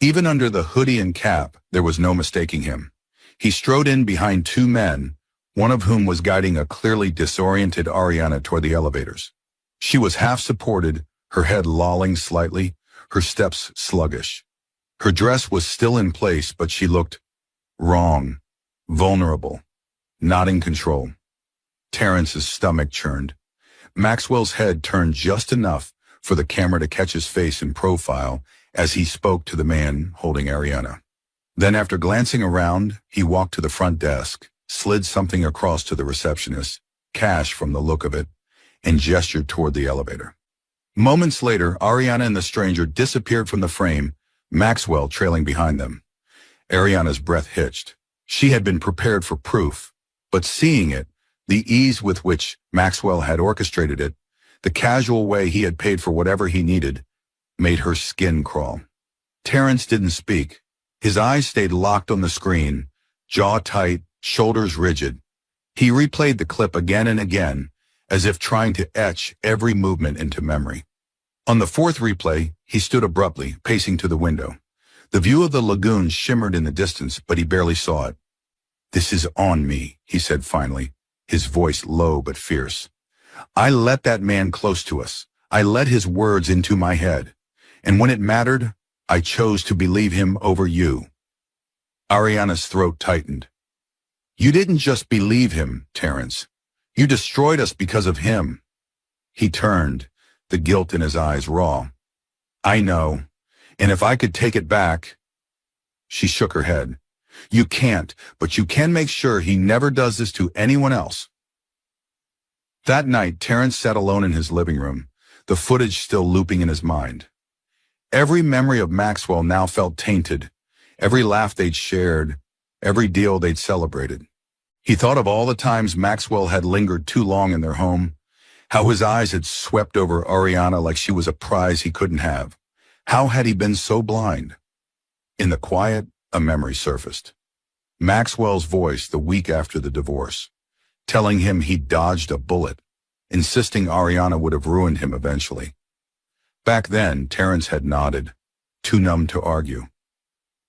Even under the hoodie and cap, there was no mistaking him. He strode in behind two men, one of whom was guiding a clearly disoriented Ariana toward the elevators. She was half-supported, her head lolling slightly, her steps sluggish. Her dress was still in place, but she looked wrong, vulnerable, not in control. Terrence's stomach churned. Maxwell's head turned just enough for the camera to catch his face in profile as he spoke to the man holding Ariana. Then, after glancing around, he walked to the front desk, slid something across to the receptionist, cash from the look of it, and gestured toward the elevator. Moments later, Ariana and the stranger disappeared from the frame, Maxwell trailing behind them. Ariana's breath hitched. She had been prepared for proof, but seeing it, the ease with which Maxwell had orchestrated it, the casual way he had paid for whatever he needed, made her skin crawl. Terrence didn't speak. His eyes stayed locked on the screen, jaw tight, shoulders rigid. He replayed the clip again and again, as if trying to etch every movement into memory. On the fourth replay, he stood abruptly, pacing to the window. The view of the lagoon shimmered in the distance, but he barely saw it. "This is on me," he said finally, his voice low but fierce. "I let that man close to us. I let his words into my head. And when it mattered, I chose to believe him over you." Ariana's throat tightened. "You didn't just believe him, Terrence. You destroyed us because of him." He turned, the guilt in his eyes raw. "I know. And if I could take it back..." She shook her head. "You can't, but you can make sure he never does this to anyone else." That night, Terrence sat alone in his living room, the footage still looping in his mind. Every memory of Maxwell now felt tainted, every laugh they'd shared, every deal they'd celebrated. He thought of all the times Maxwell had lingered too long in their home, how his eyes had swept over Ariana like she was a prize he couldn't have. How had he been so blind? In the quiet, a memory surfaced. Maxwell's voice the week after the divorce, telling him he'd dodged a bullet, insisting Ariana would have ruined him eventually. Back then, Terrence had nodded, too numb to argue.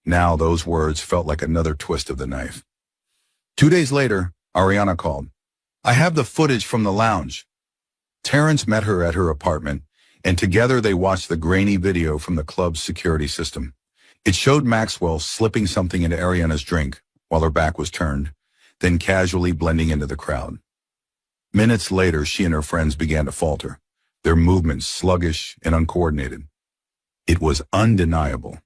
Now those words felt like another twist of the knife. 2 days later, Ariana called. "I have the footage from the lounge." Terrence met her at her apartment, and together they watched the grainy video from the club's security system. It showed Maxwell slipping something into Ariana's drink while her back was turned, then casually blending into the crowd. Minutes later, she and her friends began to falter, their movements sluggish and uncoordinated. It was undeniable.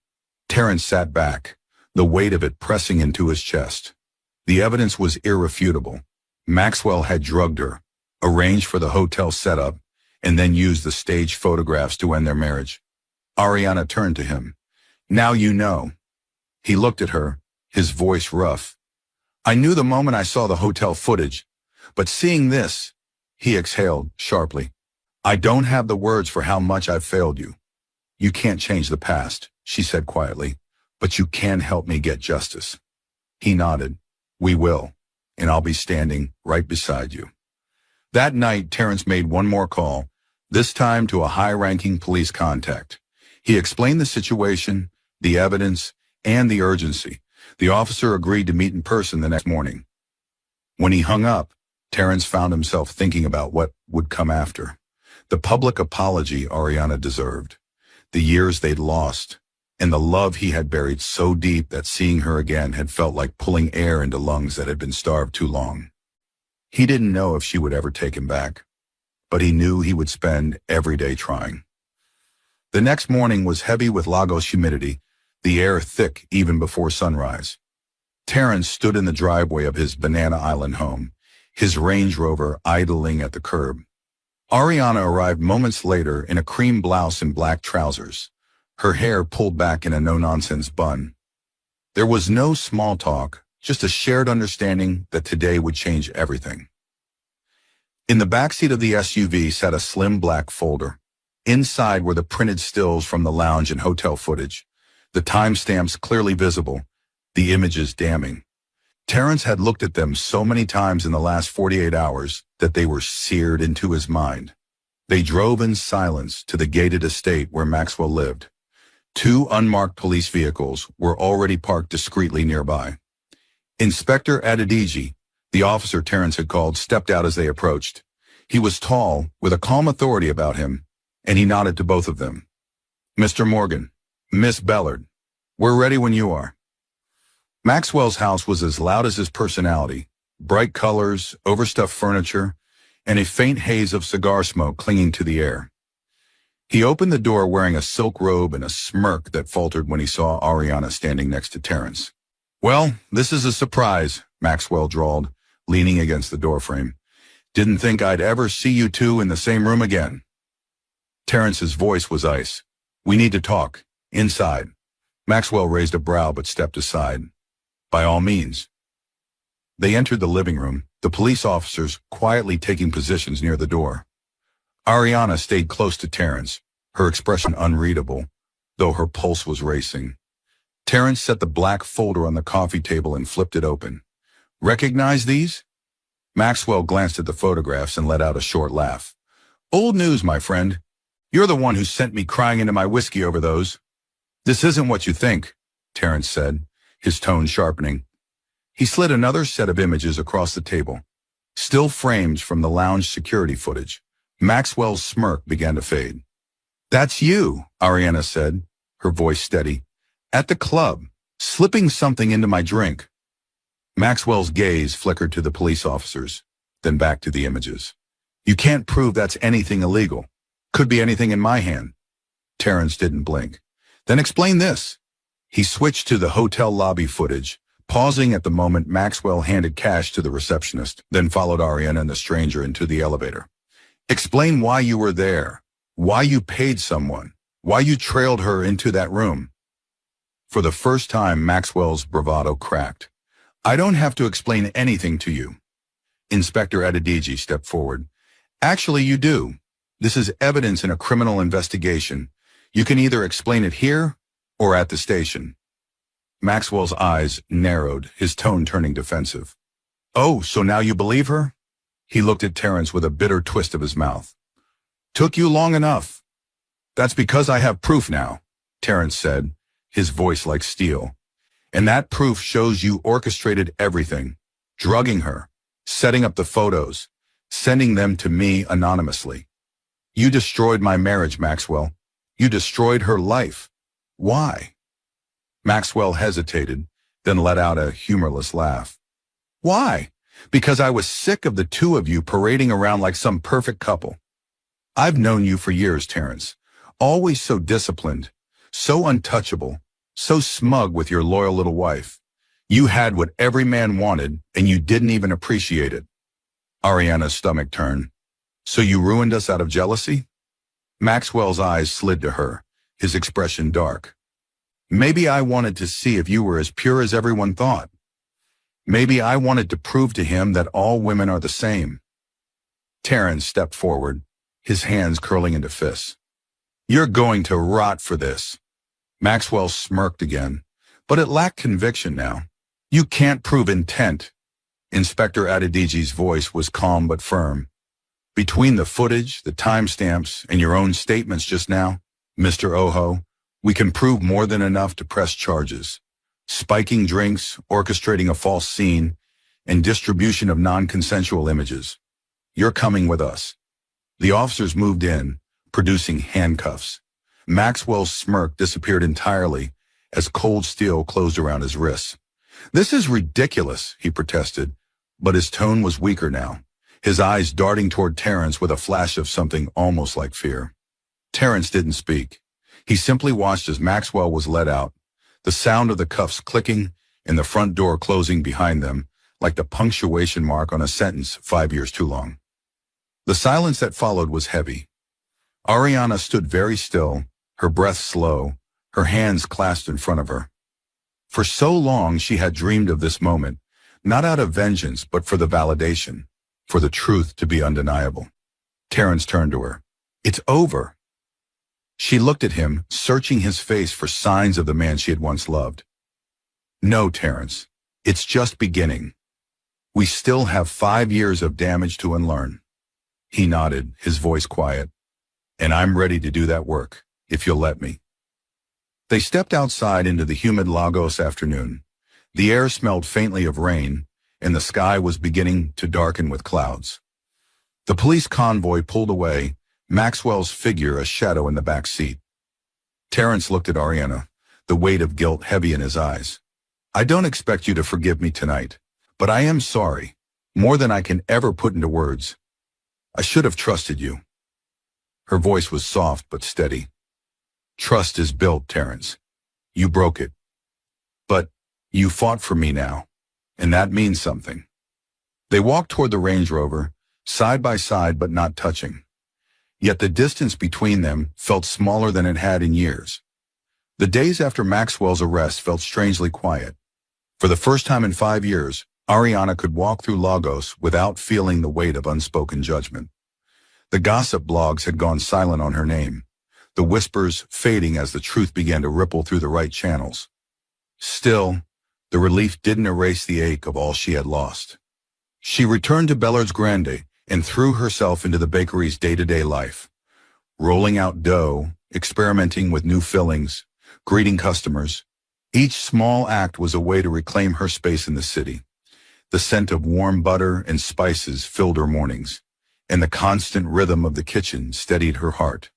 Terrence sat back, the weight of it pressing into his chest. The evidence was irrefutable. Maxwell had drugged her, arranged for the hotel setup, and then used the staged photographs to end their marriage. Ariana turned to him. "Now you know." He looked at her, his voice rough. "I knew the moment I saw the hotel footage, but seeing this," he exhaled sharply. "I don't have the words for how much I've failed you." "You can't change the past," she said quietly, "but you can help me get justice." He nodded. "We will, and I'll be standing right beside you." That night, Terrence made one more call, this time to a high-ranking police contact. He explained the situation, the evidence, and the urgency. The officer agreed to meet in person the next morning. When he hung up, Terrence found himself thinking about what would come after. The public apology Ariana deserved, the years they'd lost, and the love he had buried so deep that seeing her again had felt like pulling air into lungs that had been starved too long. He didn't know if she would ever take him back, but he knew he would spend every day trying. The next morning was heavy with Lagos humidity, the air thick even before sunrise. Terrence stood in the driveway of his Banana Island home, his Range Rover idling at the curb. Ariana arrived moments later in a cream blouse and black trousers, her hair pulled back in a no-nonsense bun. There was no small talk, just a shared understanding that today would change everything. In the backseat of the SUV sat a slim black folder. Inside were the printed stills from the lounge and hotel footage, the timestamps clearly visible, the images damning. Terrence had looked at them so many times in the last 48 hours that they were seared into his mind. They drove in silence to the gated estate where Maxwell lived. 2 unmarked police vehicles were already parked discreetly nearby. Inspector Adedeji, the officer Terrence had called, stepped out as they approached. He was tall, with a calm authority about him, and he nodded to both of them. "Mr. Morgan, Miss Bellard, we're ready when you are." Maxwell's house was as loud as his personality, bright colors, overstuffed furniture, and a faint haze of cigar smoke clinging to the air. He opened the door wearing a silk robe and a smirk that faltered when he saw Ariana standing next to Terrence. "Well, this is a surprise," Maxwell drawled, leaning against the doorframe. "Didn't think I'd ever see you two in the same room again." Terrence's voice was ice. "We need to talk. Inside." Maxwell raised a brow but stepped aside. "By all means." They entered the living room, the police officers quietly taking positions near the door. Ariana stayed close to Terrence, her expression unreadable, though her pulse was racing. Terrence set the black folder on the coffee table and flipped it open. "Recognize these?" Maxwell glanced at the photographs and let out a short laugh. "Old news, my friend. You're the one who sent me crying into my whiskey over those." "This isn't what you think," Terrence said, his tone sharpening. He slid another set of images across the table, still frames from the lounge security footage. Maxwell's smirk began to fade. "That's you," Ariana said, her voice steady. "At the club, slipping something into my drink." Maxwell's gaze flickered to the police officers, then back to the images. "You can't prove that's anything illegal. Could be anything in my hand." Terrence didn't blink. "Then explain this." He switched to the hotel lobby footage, pausing at the moment Maxwell handed cash to the receptionist, then followed Ariana and the stranger into the elevator. "Explain why you were there, why you paid someone, why you trailed her into that room." For the first time, Maxwell's bravado cracked. "I don't have to explain anything to you." Inspector Adedeji stepped forward. "Actually, you do. This is evidence in a criminal investigation. You can either explain it here or at the station." Maxwell's eyes narrowed, his tone turning defensive. "Oh, so now you believe her?" He looked at Terrence with a bitter twist of his mouth. "Took you long enough." "That's because I have proof now," Terrence said, his voice like steel. "And that proof shows you orchestrated everything, drugging her, setting up the photos, sending them to me anonymously. You destroyed my marriage, Maxwell. You destroyed her life. Why?" Maxwell hesitated, then let out a humorless laugh. "Why? Because I was sick of the two of you parading around like some perfect couple. I've known you for years, Terrence. Always so disciplined, so untouchable, so smug with your loyal little wife. You had what every man wanted, and you didn't even appreciate it." Ariana's stomach turned. "So you ruined us out of jealousy?" Maxwell's eyes slid to her, his expression dark. "Maybe I wanted to see if you were as pure as everyone thought. Maybe I wanted to prove to him that all women are the same." Terrence stepped forward, his hands curling into fists. "You're going to rot for this." Maxwell smirked again, but it lacked conviction now. "You can't prove intent." Inspector Adedeji's voice was calm but firm. Between the footage, the timestamps, and your own statements just now, Mr. Oho, we can prove more than enough to press charges. Spiking drinks, orchestrating a false scene, and distribution of non-consensual images. You're coming with us. The officers moved in, producing handcuffs. Maxwell's smirk disappeared entirely as cold steel closed around his wrists. This is ridiculous, he protested, but his tone was weaker now, his eyes darting toward Terrence with a flash of something almost like fear. Terrence didn't speak. He simply watched as Maxwell was let out, the sound of the cuffs clicking and the front door closing behind them like the punctuation mark on a sentence 5 years too long. The silence that followed was heavy. Ariana stood very still, her breath slow, her hands clasped in front of her. For so long she had dreamed of this moment, not out of vengeance but for the validation, for the truth to be undeniable. Terrence turned to her. It's over. She looked at him, searching his face for signs of the man she had once loved. No, Terrence, it's just beginning. We still have 5 years of damage to unlearn. He nodded, his voice quiet. And I'm ready to do that work, if you'll let me. They stepped outside into the humid Lagos afternoon. The air smelled faintly of rain, and the sky was beginning to darken with clouds. The police convoy pulled away, Maxwell's figure a shadow in the back seat. Terrence looked at Ariana, the weight of guilt heavy in his eyes. I don't expect you to forgive me tonight, but I am sorry, more than I can ever put into words. I should have trusted you. Her voice was soft but steady. Trust is built, Terrence. You broke it. But you fought for me now, and that means something. They walked toward the Range Rover, side by side but not touching. Yet the distance between them felt smaller than it had in years. The days after Maxwell's arrest felt strangely quiet. For the first time in 5 years, Ariana could walk through Lagos without feeling the weight of unspoken judgment. The gossip blogs had gone silent on her name, the whispers fading as the truth began to ripple through the right channels. Still, the relief didn't erase the ache of all she had lost. She returned to Bellard's Grande and threw herself into the bakery's day-to-day life, rolling out dough, experimenting with new fillings, greeting customers. Each small act was a way to reclaim her space in the city. The scent of warm butter and spices filled her mornings, and the constant rhythm of the kitchen steadied her heart.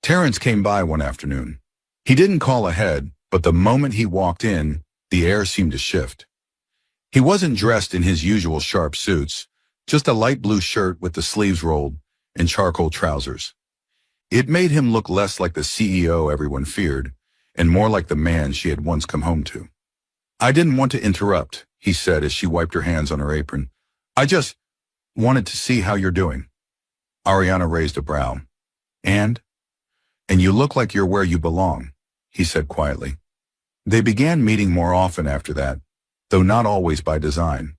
Terrence came by one afternoon. He didn't call ahead, but the moment he walked in, the air seemed to shift. He wasn't dressed in his usual sharp suits, just a light blue shirt with the sleeves rolled and charcoal trousers. It made him look less like the CEO everyone feared, and more like the man she had once come home to. I didn't want to interrupt, he said as she wiped her hands on her apron. I just wanted to see how you're doing. Ariana raised a brow. And you look like you're where you belong, he said quietly. They began meeting more often after that, though not always by design.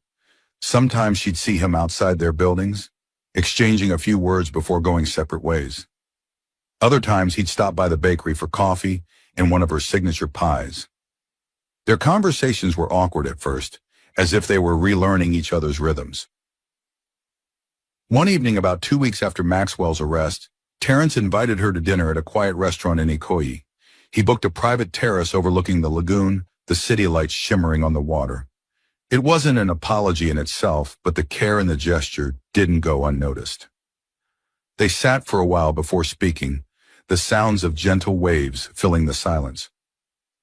Sometimes she'd see him outside their buildings, exchanging a few words before going separate ways. Other times he'd stop by the bakery for coffee and one of her signature pies. Their conversations were awkward at first, as if they were relearning each other's rhythms. One evening about 2 weeks after Maxwell's arrest, Terrence invited her to dinner at a quiet restaurant in Ikoyi. He booked a private terrace overlooking the lagoon, the city lights shimmering on the water. It wasn't an apology in itself, but the care in the gesture didn't go unnoticed. They sat for a while before speaking, the sounds of gentle waves filling the silence.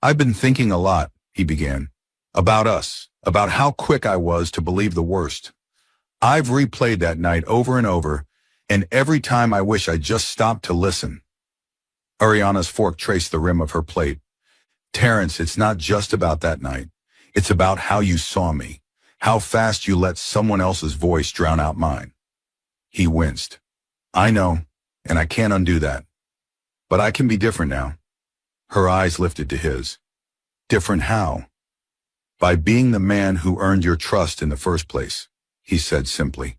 I've been thinking a lot, he began, about us, about how quick I was to believe the worst. I've replayed that night over and over, and every time I wish I'd just stopped to listen. Ariana's fork traced the rim of her plate. Terrence, it's not just about that night. It's about how you saw me, how fast you let someone else's voice drown out mine. He winced. I know, and I can't undo that. But I can be different now. Her eyes lifted to his. Different how? By being the man who earned your trust in the first place, he said simply.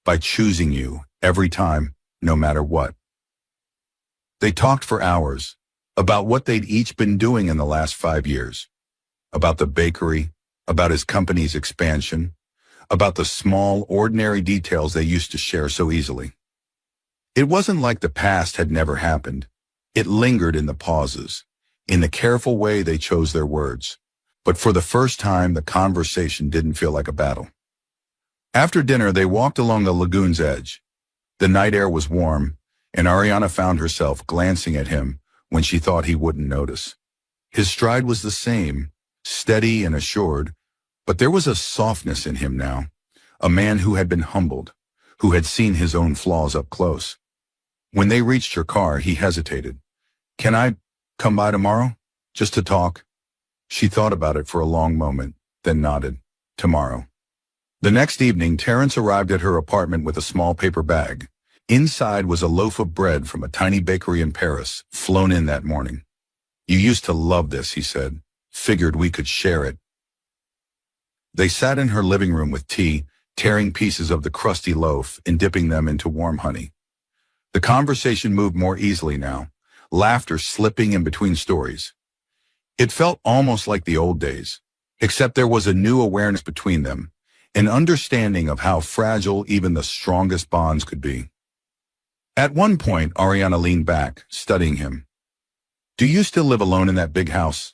By choosing you every time, no matter what. They talked for hours about what they'd each been doing in the last 5 years. About the bakery, about his company's expansion, about the small, ordinary details they used to share so easily. It wasn't like the past had never happened. It lingered in the pauses, in the careful way they chose their words. But for the first time, the conversation didn't feel like a battle. After dinner, they walked along the lagoon's edge. The night air was warm, and Ariana found herself glancing at him when she thought he wouldn't notice. His stride was the same, steady and assured, but there was a softness in him now, a man who had been humbled, who had seen his own flaws up close. When they reached her car, he hesitated. "Can I come by tomorrow? Just to talk?" She thought about it for a long moment, then nodded. "Tomorrow." The next evening, Terrence arrived at her apartment with a small paper bag. Inside was a loaf of bread from a tiny bakery in Paris, flown in that morning. "You used to love this," he said. "Figured we could share it." They sat in her living room with tea, tearing pieces of the crusty loaf and dipping them into warm honey. The conversation moved more easily now, laughter slipping in between stories. It felt almost like the old days, except there was a new awareness between them, an understanding of how fragile even the strongest bonds could be. At one point, Ariana leaned back, studying him. "Do you still live alone in that big house?"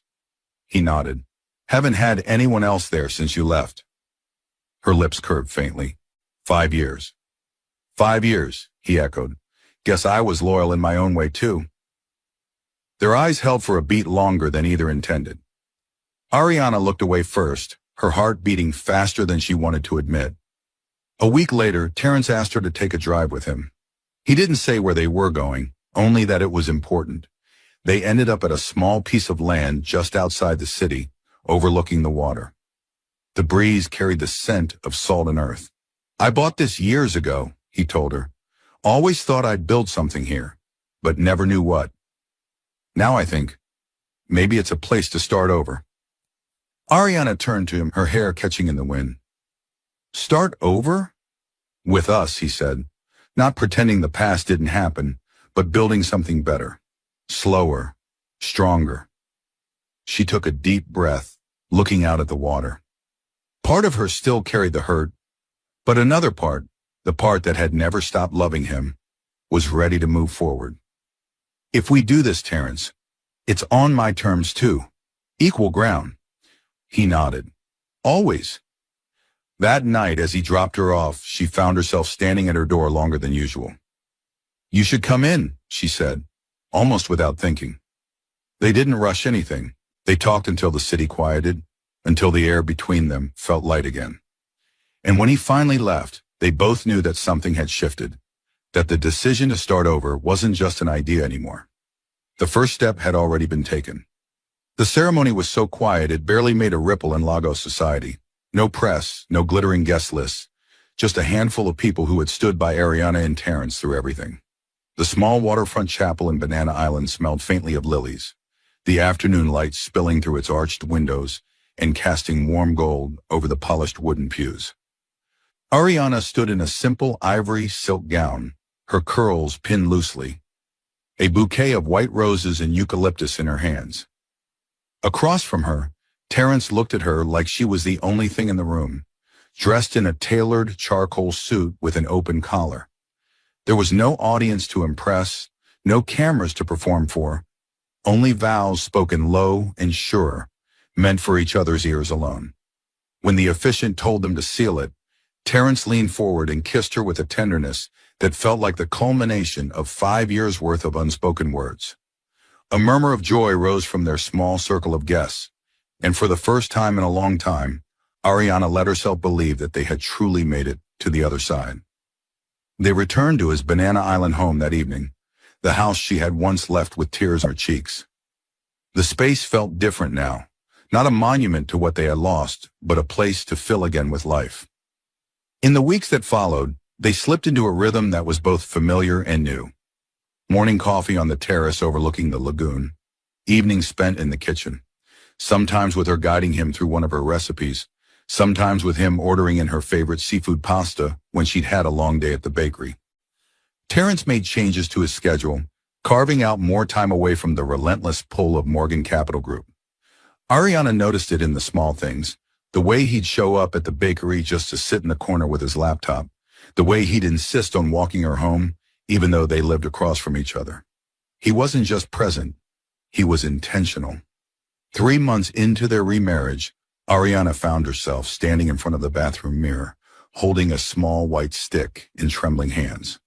He nodded. "Haven't had anyone else there since you left." Her lips curved faintly. 5 years. 5 years, he echoed. "Guess I was loyal in my own way too." Their eyes held for a beat longer than either intended. Ariana looked away first, her heart beating faster than she wanted to admit. A week later, Terrence asked her to take a drive with him. He didn't say where they were going, only that it was important. They ended up at a small piece of land just outside the city, overlooking the water. The breeze carried the scent of salt and earth. "I bought this years ago," he told her. "Always thought I'd build something here, but never knew what. Now I think, maybe it's a place to start over." Ariana turned to him, her hair catching in the wind. "Start over?" "With us," he said, not pretending the past didn't happen, but building something better, slower, stronger. She took a deep breath, looking out at the water. Part of her still carried the hurt, but another part, the part that had never stopped loving him, was ready to move forward. "If we do this, Terrence, it's on my terms too. Equal ground." He nodded. "Always." That night, as he dropped her off, she found herself standing at her door longer than usual. "You should come in," she said, almost without thinking. They didn't rush anything. They talked until the city quieted, until the air between them felt light again. And when he finally left, they both knew that something had shifted, that the decision to start over wasn't just an idea anymore. The first step had already been taken. The ceremony was so quiet it barely made a ripple in Lagos society. No press, no glittering guest lists, just a handful of people who had stood by Ariana and Terrence through everything. The small waterfront chapel in Banana Island smelled faintly of lilies, the afternoon light spilling through its arched windows and casting warm gold over the polished wooden pews. Ariana stood in a simple ivory silk gown, her curls pinned loosely, a bouquet of white roses and eucalyptus in her hands. Across from her, Terrence looked at her like she was the only thing in the room, dressed in a tailored charcoal suit with an open collar. There was no audience to impress, no cameras to perform for, only vows spoken low and sure, meant for each other's ears alone. When the officiant told them to seal it, Terrence leaned forward and kissed her with a tenderness that felt like the culmination of 5 years' worth of unspoken words. A murmur of joy rose from their small circle of guests, and for the first time in a long time, Ariana let herself believe that they had truly made it to the other side. They returned to his Banana Island home that evening, the house she had once left with tears on her cheeks. The space felt different now, not a monument to what they had lost, but a place to fill again with life. In the weeks that followed, they slipped into a rhythm that was both familiar and new. Morning coffee on the terrace overlooking the lagoon, evenings spent in the kitchen, sometimes with her guiding him through one of her recipes, sometimes with him ordering in her favorite seafood pasta when she'd had a long day at the bakery. Terrence made changes to his schedule, carving out more time away from the relentless pull of Morgan Capital Group. Ariana noticed it in the small things, The way he'd show up at the bakery just to sit in the corner with his laptop. The way he'd insist on walking her home, even though they lived across from each other. He wasn't just present, he was intentional. 3 months into their remarriage, Ariana found herself standing in front of the bathroom mirror, holding a small white stick in trembling hands.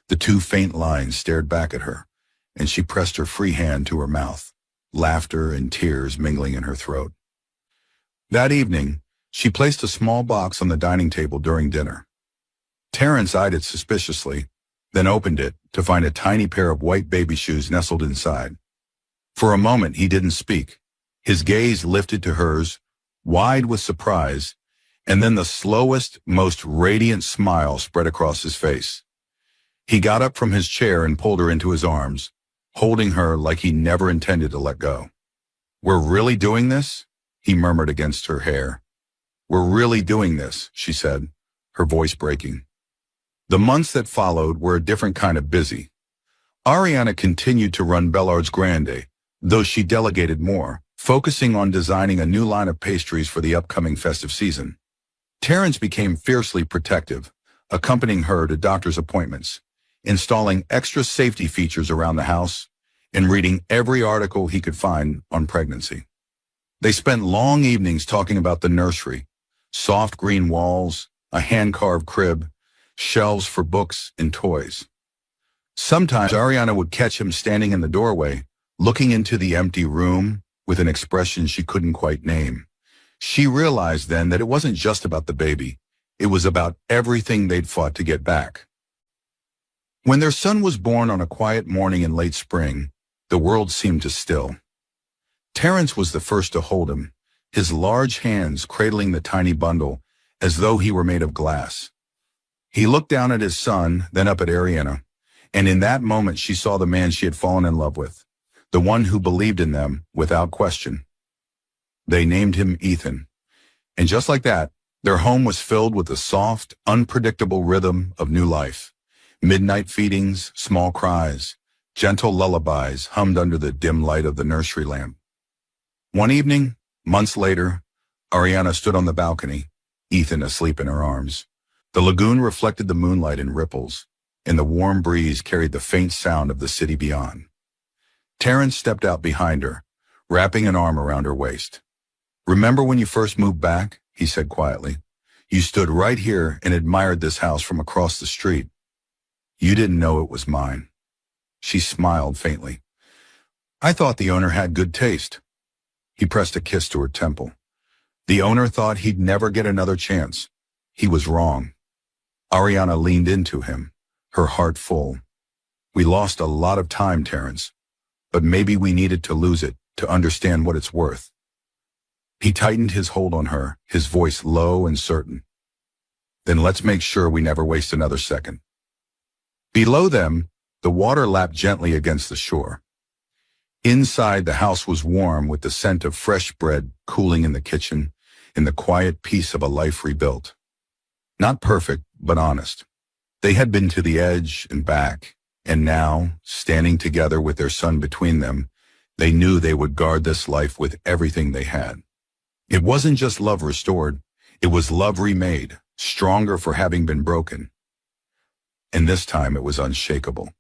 The two faint lines stared back at her, and she pressed her free hand to her mouth, laughter and tears mingling in her throat. That evening, she placed a small box on the dining table during dinner. Terrence eyed it suspiciously, then opened it to find a tiny pair of white baby shoes nestled inside. For a moment, he didn't speak. His gaze lifted to hers, wide with surprise, and then the slowest, most radiant smile spread across his face. He got up from his chair and pulled her into his arms, holding her like he never intended to let go. "We're really doing this?" he murmured against her hair. "We're really doing this," she said, her voice breaking. The months that followed were a different kind of busy. Ariana continued to run Bellard's Grande, though she delegated more, focusing on designing a new line of pastries for the upcoming festive season. Terrence became fiercely protective, accompanying her to doctor's appointments, installing extra safety features around the house, and reading every article he could find on pregnancy. They spent long evenings talking about the nursery, soft green walls, a hand-carved crib, shelves for books and toys. Sometimes Ariana would catch him standing in the doorway, looking into the empty room with an expression she couldn't quite name. She realized then that it wasn't just about the baby. It was about everything they'd fought to get back. When their son was born on a quiet morning in late spring, the world seemed to still. Terrence was the first to hold him, his large hands cradling the tiny bundle as though he were made of glass. He looked down at his son, then up at Ariana, and in that moment she saw the man she had fallen in love with, the one who believed in them without question. They named him Ethan, and just like that, their home was filled with the soft, unpredictable rhythm of new life. Midnight feedings, small cries, gentle lullabies hummed under the dim light of the nursery lamp. One evening, months later, Ariana stood on the balcony, Ethan asleep in her arms. The lagoon reflected the moonlight in ripples, and the warm breeze carried the faint sound of the city beyond. Terrence stepped out behind her, wrapping an arm around her waist. "Remember when you first moved back?" he said quietly. "You stood right here and admired this house from across the street. You didn't know it was mine." She smiled faintly. "I thought the owner had good taste." He pressed a kiss to her temple. "The owner thought he'd never get another chance. He was wrong." Ariana leaned into him, her heart full. "We lost a lot of time, Terrence, but maybe we needed to lose it to understand what it's worth." He tightened his hold on her, his voice low and certain. "Then let's make sure we never waste another second." Below them, the water lapped gently against the shore. Inside, the house was warm with the scent of fresh bread cooling in the kitchen, in the quiet peace of a life rebuilt. Not perfect, but honest. They had been to the edge and back, and now, standing together with their son between them, they knew they would guard this life with everything they had. It wasn't just love restored, it was love remade, stronger for having been broken. And this time it was unshakable.